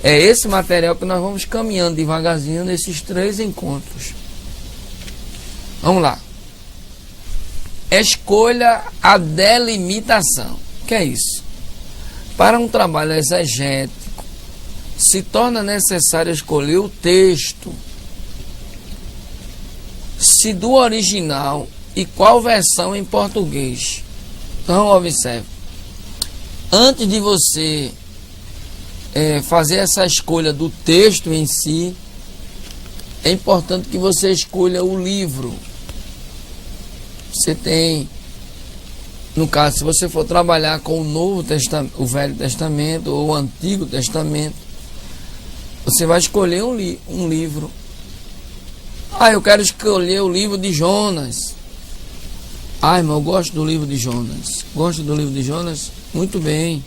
É esse material que nós vamos caminhando devagarzinho nesses 3 encontros. Vamos lá. Escolha a delimitação. O que é isso? Para um trabalho exegético, se torna necessário escolher o texto, se do original e qual versão em português. Então, observe. Antes de você fazer essa escolha do texto em si, é importante que você escolha o livro. Você tem, no caso, se você for trabalhar com o Novo Testamento, o Velho Testamento ou o Antigo Testamento, você vai escolher um livro. Eu quero escolher o livro de Jonas. Irmão, eu gosto do livro de Jonas. Gosto do livro de Jonas? Muito bem.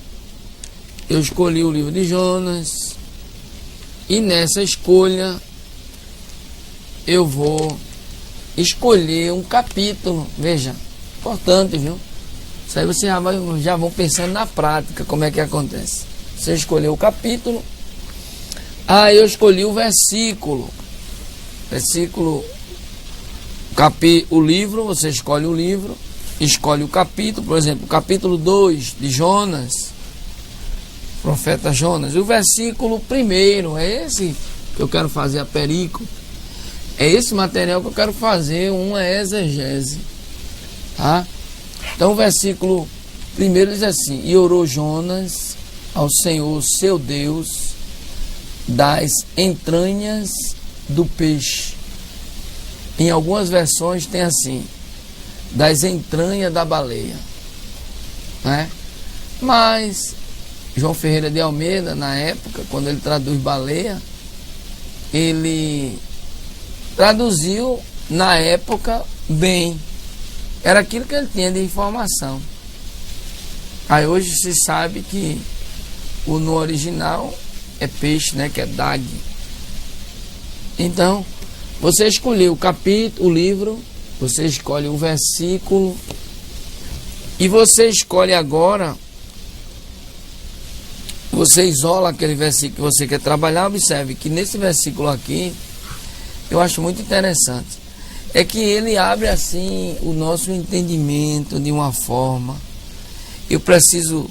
Eu escolhi o livro de Jonas. E nessa escolha, eu vou escolher um capítulo. Veja, importante, viu? Isso aí você já vão pensando na prática, como é que acontece. Você escolheu o capítulo. Eu escolhi o versículo. O livro, você escolhe o livro, escolhe o capítulo, por exemplo, o capítulo 2 de Jonas, profeta Jonas. E o versículo 1, é esse que eu quero fazer a perícope. É esse material que eu quero fazer uma exegese. Tá? Então o versículo 1 diz assim: E orou Jonas ao Senhor seu Deus das entranhas do peixe. Em algumas versões tem assim: das entranhas da baleia, né? Mas João Ferreira de Almeida, na época, quando ele traduz baleia, ele traduziu na época bem. Era aquilo que ele tinha de informação. Aí hoje se sabe que no original é peixe, né? Que é dag. Então, você escolheu o capítulo, o livro, você escolhe o versículo e você escolhe agora, você isola aquele versículo que você quer trabalhar. Observe que nesse versículo aqui, eu acho muito interessante, é que ele abre assim o nosso entendimento de uma forma. Eu preciso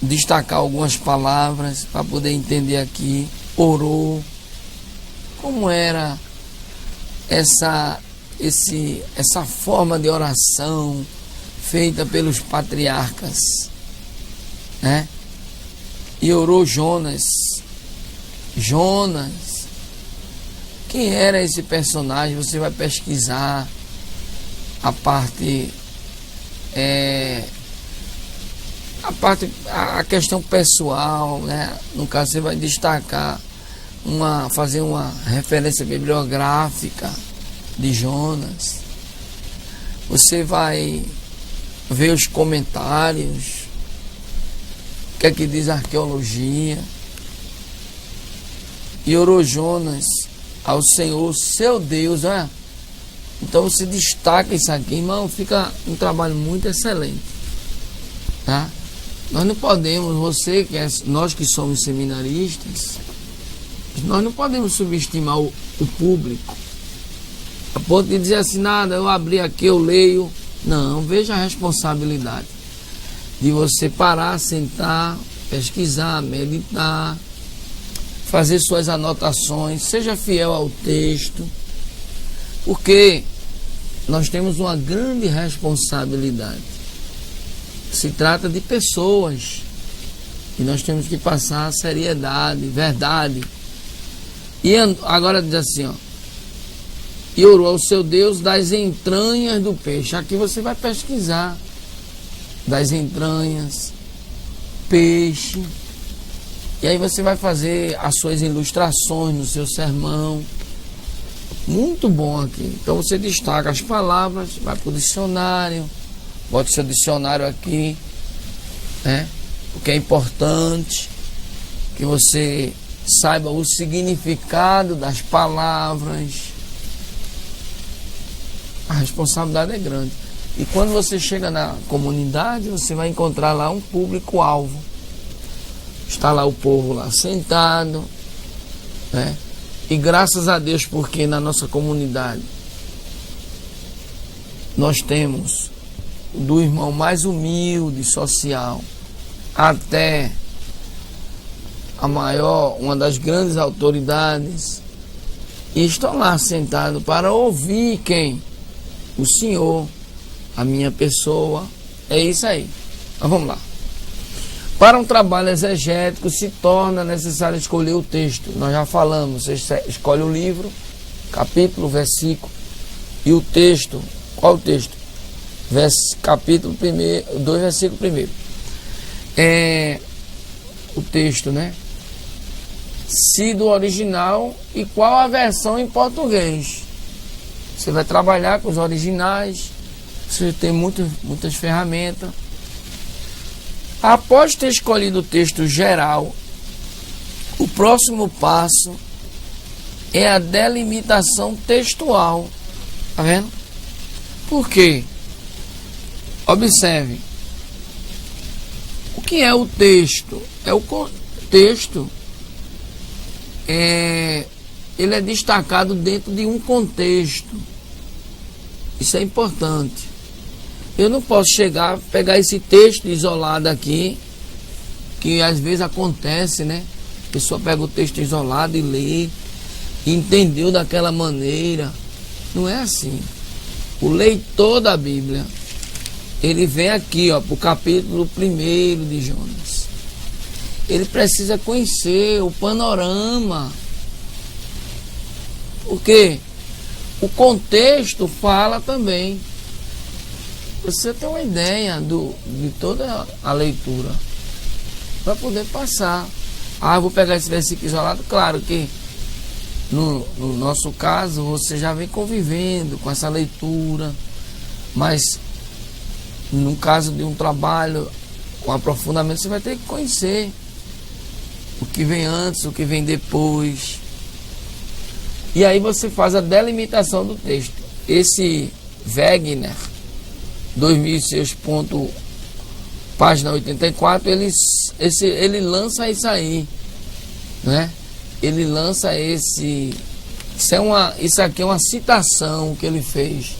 destacar algumas palavras para poder entender aqui. Orou. Como era essa forma de oração feita pelos patriarcas, né? E orou Jonas. Quem era esse personagem? Você vai pesquisar a questão pessoal, né? No caso, você vai destacar fazer uma referência bibliográfica de Jonas. Você vai ver os comentários, o que é que diz a arqueologia. E orou Jonas ao Senhor seu Deus. Então você destaca isso aqui, irmão, fica um trabalho muito excelente, tá? Nós não podemos, nós que somos seminaristas, nós não podemos subestimar o público a ponto de dizer assim: nada, eu abri aqui, eu leio. Não, veja a responsabilidade de você parar, sentar, pesquisar, meditar, fazer suas anotações, seja fiel ao texto, porque nós temos uma grande responsabilidade. Se trata de pessoas e nós temos que passar seriedade, verdade. E agora diz assim, e orou ao seu Deus das entranhas do peixe. Aqui você vai pesquisar das entranhas. peixe. E aí você vai fazer as suas ilustrações no seu sermão. Muito bom aqui. Então você destaca as palavras, vai para o dicionário, bota o seu dicionário aqui, né? Porque é importante que você saiba o significado das palavras. A responsabilidade é grande. E quando você chega na comunidade, você vai encontrar lá um público-alvo. Está lá o povo lá sentado, né? E graças a Deus, porque na nossa comunidade nós temos do irmão mais humilde, social, até a maior, uma das grandes autoridades, e estão lá sentados para ouvir quem? O Senhor, a minha pessoa. É isso aí. Mas vamos lá. Para um trabalho exegético se torna necessário escolher o texto. Nós já falamos, você escolhe o livro, capítulo, versículo e o texto. Qual o texto? Capítulo 2, versículo 1. É o texto, né? Se do original e qual a versão em português. Você vai trabalhar com os originais, você tem muitas ferramentas. Após ter escolhido o texto geral, o próximo passo é a delimitação textual. Tá vendo? Por quê? Observe. O que é o texto? É o contexto. Ele é destacado dentro de um contexto. Isso é importante. Eu não posso pegar esse texto isolado aqui, que às vezes acontece, né? A pessoa pega o texto isolado e lê, e entendeu daquela maneira. Não é assim. O leitor da Bíblia, ele vem aqui, ó, para o capítulo 1 de Jonas. Ele precisa conhecer o panorama. Porque o contexto fala também. Você tem uma ideia de toda a leitura para poder passar. Eu vou pegar esse versículo isolado. Claro que no nosso caso você já vem convivendo com essa leitura, mas no caso de um trabalho com aprofundamento você vai ter que conhecer o que vem antes, o que vem depois. E aí você faz a delimitação do texto. Esse Wegener 2006, página 84, ele lança isso aí, né? Ele lança isso aqui é uma citação que ele fez,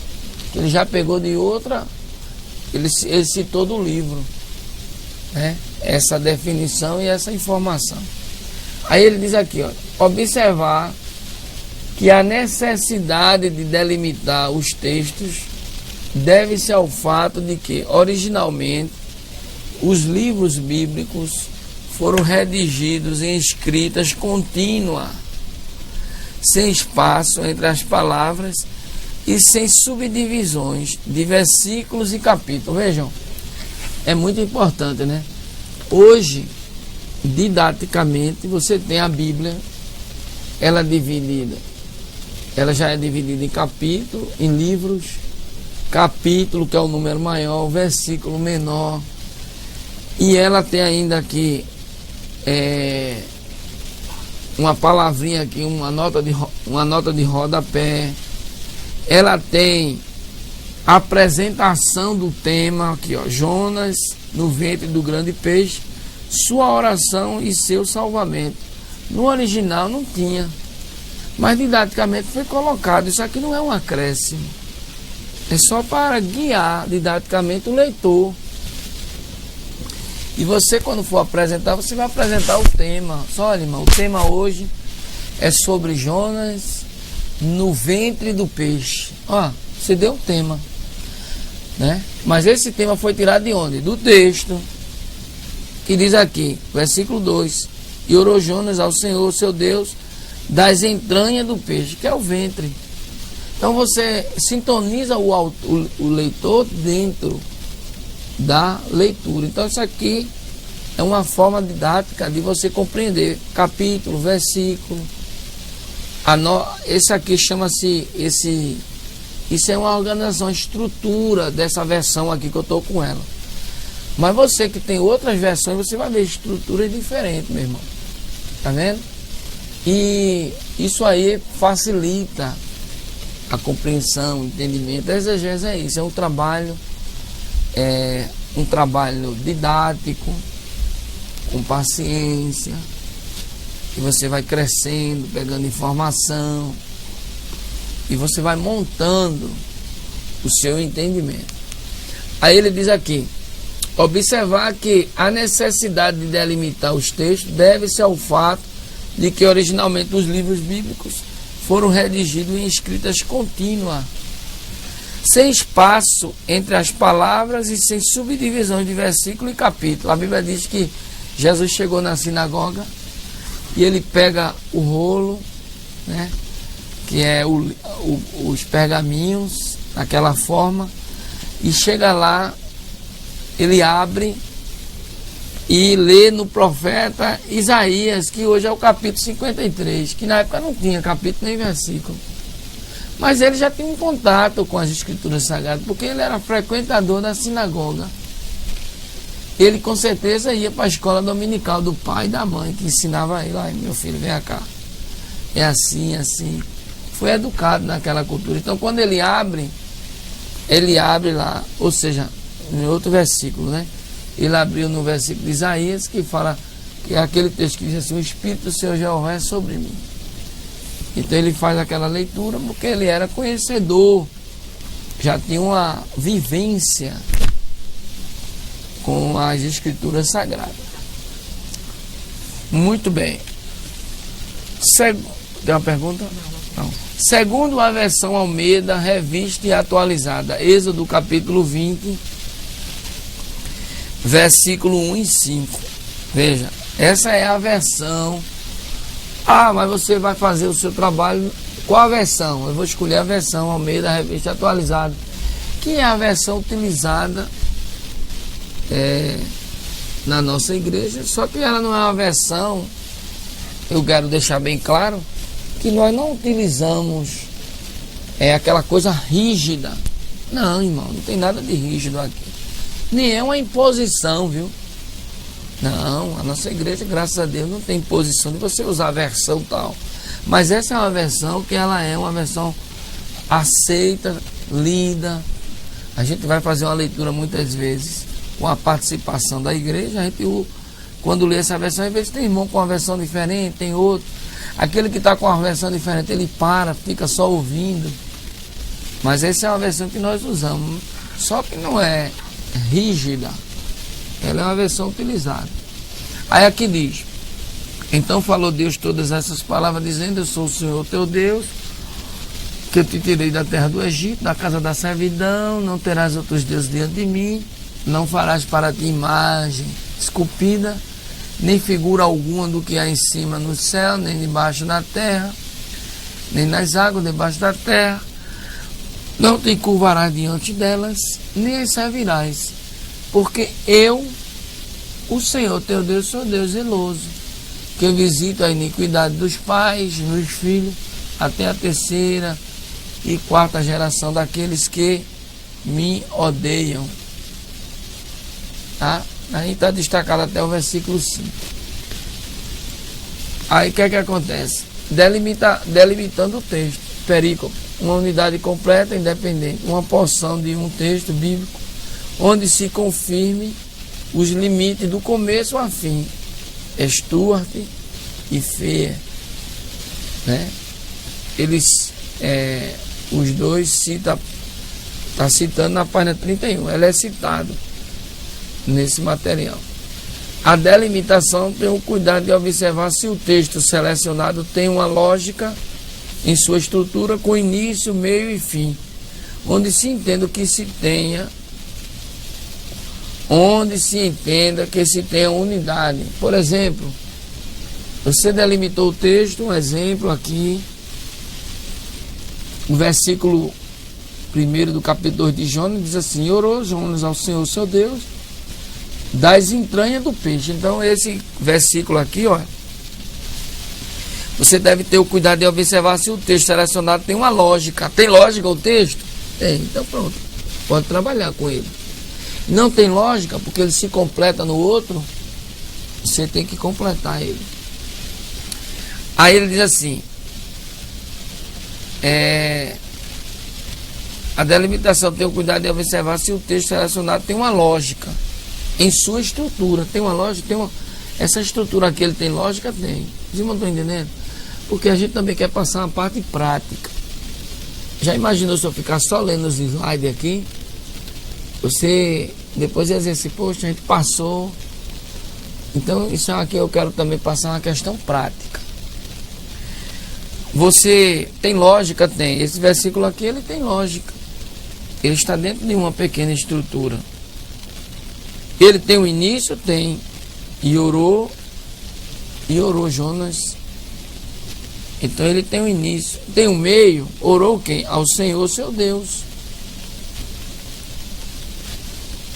que ele já pegou de outra, ele citou do livro, né? Essa definição e essa informação. Aí ele diz aqui, ó, observar que a necessidade de delimitar os textos deve-se ao fato de que, originalmente, os livros bíblicos foram redigidos em escritas contínuas, sem espaço entre as palavras e sem subdivisões de versículos e capítulos. Vejam, é muito importante, né? Hoje, didaticamente, você tem a Bíblia, ela já é dividida em capítulos, em livros, capítulo, que é o número maior, versículo menor, e ela tem ainda aqui uma palavrinha aqui, uma nota de rodapé. Ela tem a apresentação do tema aqui, ó, Jonas no ventre do grande peixe, sua oração e seu salvamento. No original não tinha, mas didaticamente foi colocado. Isso aqui não é um acréscimo, é só para guiar didaticamente o leitor. E você, quando for apresentar, você vai apresentar o tema. Só, olha, irmão, o tema hoje é sobre Jonas no ventre do peixe. Ó, você deu o tema, né? Mas esse tema foi tirado de onde? Do texto, que diz aqui, versículo 2: e orou Jonas ao Senhor, seu Deus, das entranhas do peixe, que é o ventre. Então você sintoniza o leitor dentro da leitura. Então isso aqui é uma forma didática de você compreender capítulo, versículo. Esse aqui chama-se, isso é uma organização, estrutura dessa versão aqui que eu estou com ela. Mas você que tem outras versões, você vai ver estrutura diferente, meu irmão. Tá vendo? E isso aí facilita a compreensão, o entendimento. A exegese é isso, é um trabalho didático, com paciência, e você vai crescendo, pegando informação, e você vai montando o seu entendimento. Aí ele diz aqui: observar que a necessidade de delimitar os textos deve-se ao fato de que originalmente os livros bíblicos foram redigidos em escritas contínuas, sem espaço entre as palavras e sem subdivisão de versículo e capítulo. A Bíblia diz que Jesus chegou na sinagoga e ele pega o rolo, né, que é os pergaminhos, daquela forma, e chega lá, ele abre e lê no profeta Isaías, que hoje é o capítulo 53, que na época não tinha capítulo nem versículo. Mas ele já tinha um contato com as escrituras sagradas, porque ele era frequentador da sinagoga. Ele com certeza ia para a escola dominical do pai e da mãe, que ensinava ele: ai, meu filho, vem cá, é assim, assim. Foi educado naquela cultura. Então quando ele abre lá, ou seja, em outro versículo, né? Ele abriu no versículo de Isaías, que fala, que é aquele texto que diz assim: o Espírito do Senhor Jeová é sobre mim. Então ele faz aquela leitura porque ele era conhecedor, já tinha uma vivência com as escrituras sagradas. Muito bem. Tem uma pergunta? Não. Segundo a versão Almeida, revista e atualizada, Êxodo capítulo 20, versículo 1 e 5. Veja, essa é a versão. Ah, mas você vai fazer o seu trabalho. Qual a versão? Eu vou escolher a versão Almeida, revista atualizada, que é a versão utilizada na nossa igreja. Só que ela não é uma versão, eu quero deixar bem claro, que nós não utilizamos aquela coisa rígida. Não, irmão, não tem nada de rígido aqui. Nem é uma imposição, viu? Não, a nossa igreja, graças a Deus, não tem imposição de você usar a versão tal. Mas essa é uma versão que ela é uma versão aceita, lida. A gente vai fazer uma leitura muitas vezes com a participação da igreja. A gente, quando lê essa versão, às vezes tem irmão com uma versão diferente, tem outro. Aquele que está com uma versão diferente, ele fica só ouvindo. Mas essa é uma versão que nós usamos. Só que não é rígida. Ela é uma versão utilizada. Aí aqui diz: então falou Deus todas essas palavras, dizendo: eu sou o Senhor teu Deus, que eu te tirei da terra do Egito, da casa da servidão. Não terás outros deuses diante de mim. Não farás para ti imagem esculpida, nem figura alguma do que há em cima no céu, nem debaixo na terra, nem nas águas debaixo da terra. Não te curvarás diante delas, nem as servirás, porque eu, o Senhor teu Deus, sou Deus zeloso, que eu visito a iniquidade dos pais nos filhos, até a terceira e quarta geração daqueles que me odeiam. Tá? Aí está destacado até o versículo 5. Aí o que é que acontece? Delimitando o texto, perícope, uma unidade completa, independente, uma porção de um texto bíblico, onde se confirme os limites do começo ao fim. Stuart e Feer, né? Eles, os dois está citando na página 31. Ela é citado nesse material. A delimitação tem o cuidado de observar se o texto selecionado tem uma lógica em sua estrutura, com início, meio e fim, onde se entenda que se tenha unidade. Por exemplo, você delimitou o texto, um exemplo aqui, o versículo 1 do capítulo 2 de Jonas diz assim: orou Jonas ao Senhor seu Deus, das entranhas do peixe. Então esse versículo aqui, ó, você deve ter o cuidado de observar se o texto selecionado tem uma lógica. Tem lógica o texto? Tem, então pronto, pode trabalhar com ele. Não tem lógica, porque ele se completa no outro, você tem que completar ele. Aí ele diz assim, a delimitação tem o cuidado de observar se o texto selecionado tem uma lógica em sua estrutura. Tem uma lógica? Essa estrutura aqui, ele tem lógica? Tem. Vocês não estão entendendo? Porque a gente também quer passar uma parte prática. Já imaginou se eu ficar só lendo os slides aqui? Você depois ia dizer assim, poxa, a gente passou. Então isso aqui eu quero também passar uma questão prática. Você tem lógica? Tem. Esse versículo aqui, ele tem lógica. Ele está dentro de uma pequena estrutura. Ele tem um início? Tem. E orou Jonas. Então ele tem um início. Tem um meio. Orou quem? Ao Senhor seu Deus.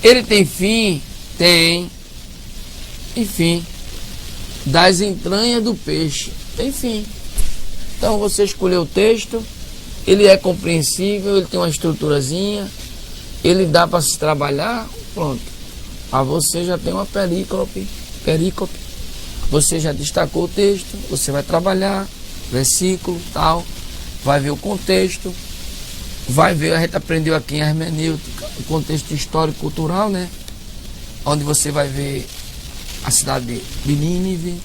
Ele tem fim? Tem. Enfim. Das entranhas do peixe. Tem fim. Então você escolheu o texto. Ele é compreensível. Ele tem uma estruturazinha. Ele dá para se trabalhar. Pronto. Aí você já tem uma perícope. Você já destacou o texto. Você vai trabalhar. Versículo, tal. Vai ver o contexto. Vai ver, a gente aprendeu aqui em hermenêutica, o contexto histórico cultural, né? Onde você vai ver a cidade de Nínive.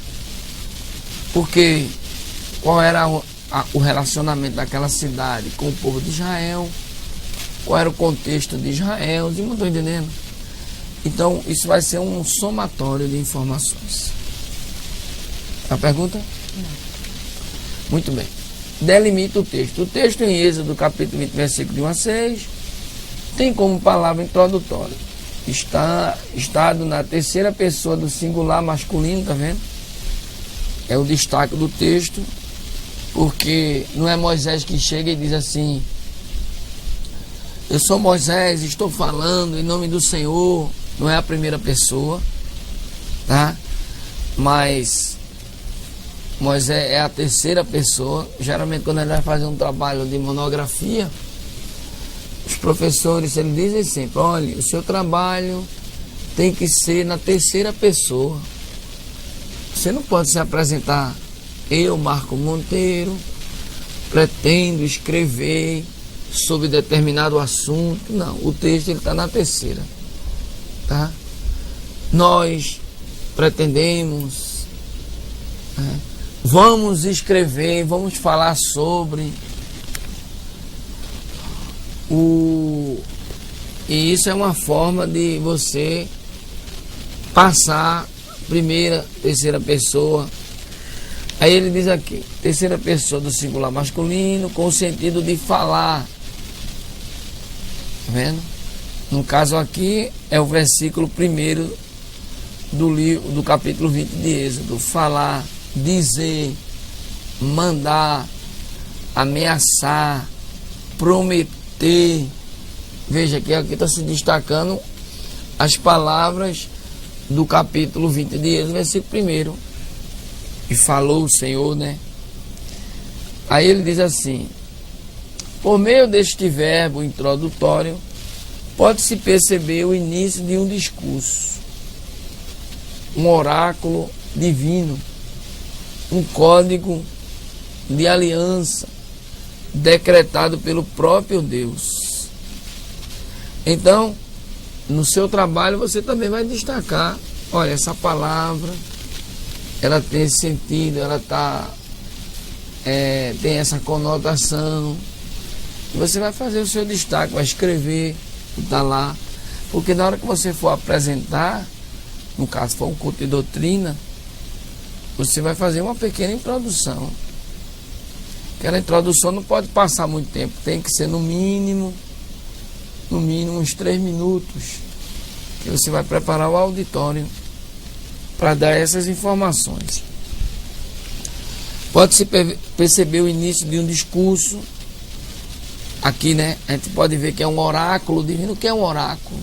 Porque qual era o relacionamento daquela cidade com o povo de Israel? Qual era o contexto de Israel? Vocês não estão entendendo? Então, isso vai ser um somatório de informações. A pergunta? Não. Muito bem. Delimita o texto. O texto em Êxodo, capítulo 20, versículo de 1 a 6, tem como palavra introdutória. Estado na terceira pessoa do singular masculino, tá vendo? É o destaque do texto, porque não é Moisés que chega e diz assim, eu sou Moisés, estou falando em nome do Senhor. Não é a primeira pessoa, tá? Mas Moisés é a terceira pessoa. Geralmente quando ele vai fazer um trabalho de monografia, os professores, eles dizem sempre, olha, o seu trabalho tem que ser na terceira pessoa. Você não pode se apresentar, eu, Marco Monteiro, pretendo escrever sobre determinado assunto. Não, o texto está na terceira, tá? Nós pretendemos, vamos escrever, vamos falar sobre e isso é uma forma de você passar primeira, terceira pessoa. Aí ele diz aqui, terceira pessoa do singular masculino, com o sentido de falar. Tá vendo? No caso aqui é o versículo 1 do capítulo 20 de Êxodo. Falar, dizer, mandar, ameaçar, prometer. Veja que aqui está se destacando as palavras do capítulo 20 de Êxodo, versículo 1. E falou o Senhor, né? Aí ele diz assim, por meio deste verbo introdutório, pode-se perceber o início de um discurso, um oráculo divino, um código de aliança decretado pelo próprio Deus. Então, no seu trabalho você também vai destacar, olha, essa palavra, ela tem esse sentido, ela tem essa conotação. Você vai fazer o seu destaque, vai escrever, está lá, porque na hora que você for apresentar, no caso for um culto de doutrina, você vai fazer uma pequena introdução. Aquela introdução não pode passar muito tempo, tem que ser no mínimo uns 3 minutos, que você vai preparar o auditório para dar essas informações. Pode-se perceber o início de um discurso. Aqui, né? A gente pode ver que é um oráculo divino. O que é um oráculo?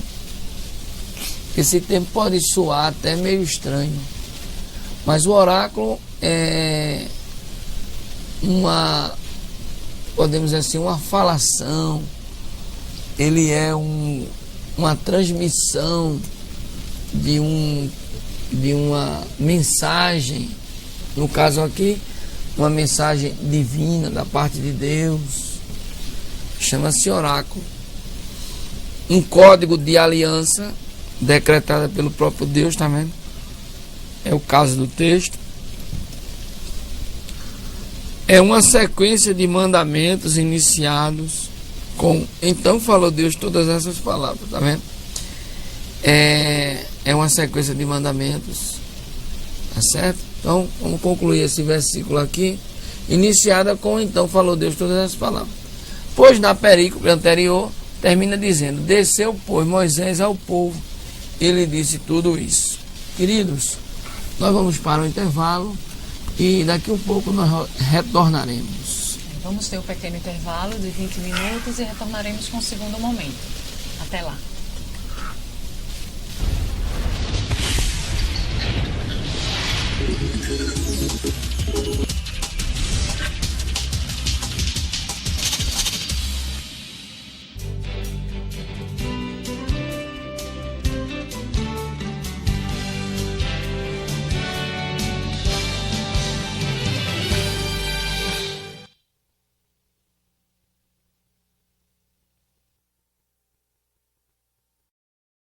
Esse termo pode soar até meio estranho, mas o oráculo é podemos dizer assim, uma falação. Ele é uma transmissão de uma mensagem, no caso aqui, uma mensagem divina da parte de Deus. Chama-se oráculo. Um código de aliança decretada pelo próprio Deus, tá vendo? É o caso do texto. É uma sequência de mandamentos iniciados com então falou Deus todas essas palavras, tá vendo? É uma sequência de mandamentos, tá certo? Então, vamos concluir esse versículo aqui, iniciada com então falou Deus todas essas palavras. Pois na perícope anterior, termina dizendo, desceu, pois, Moisés ao povo, ele disse tudo isso. Queridos, nós vamos para o intervalo e daqui a pouco nós retornaremos. Vamos ter um pequeno intervalo de 20 minutos e retornaremos com o segundo momento. Até lá.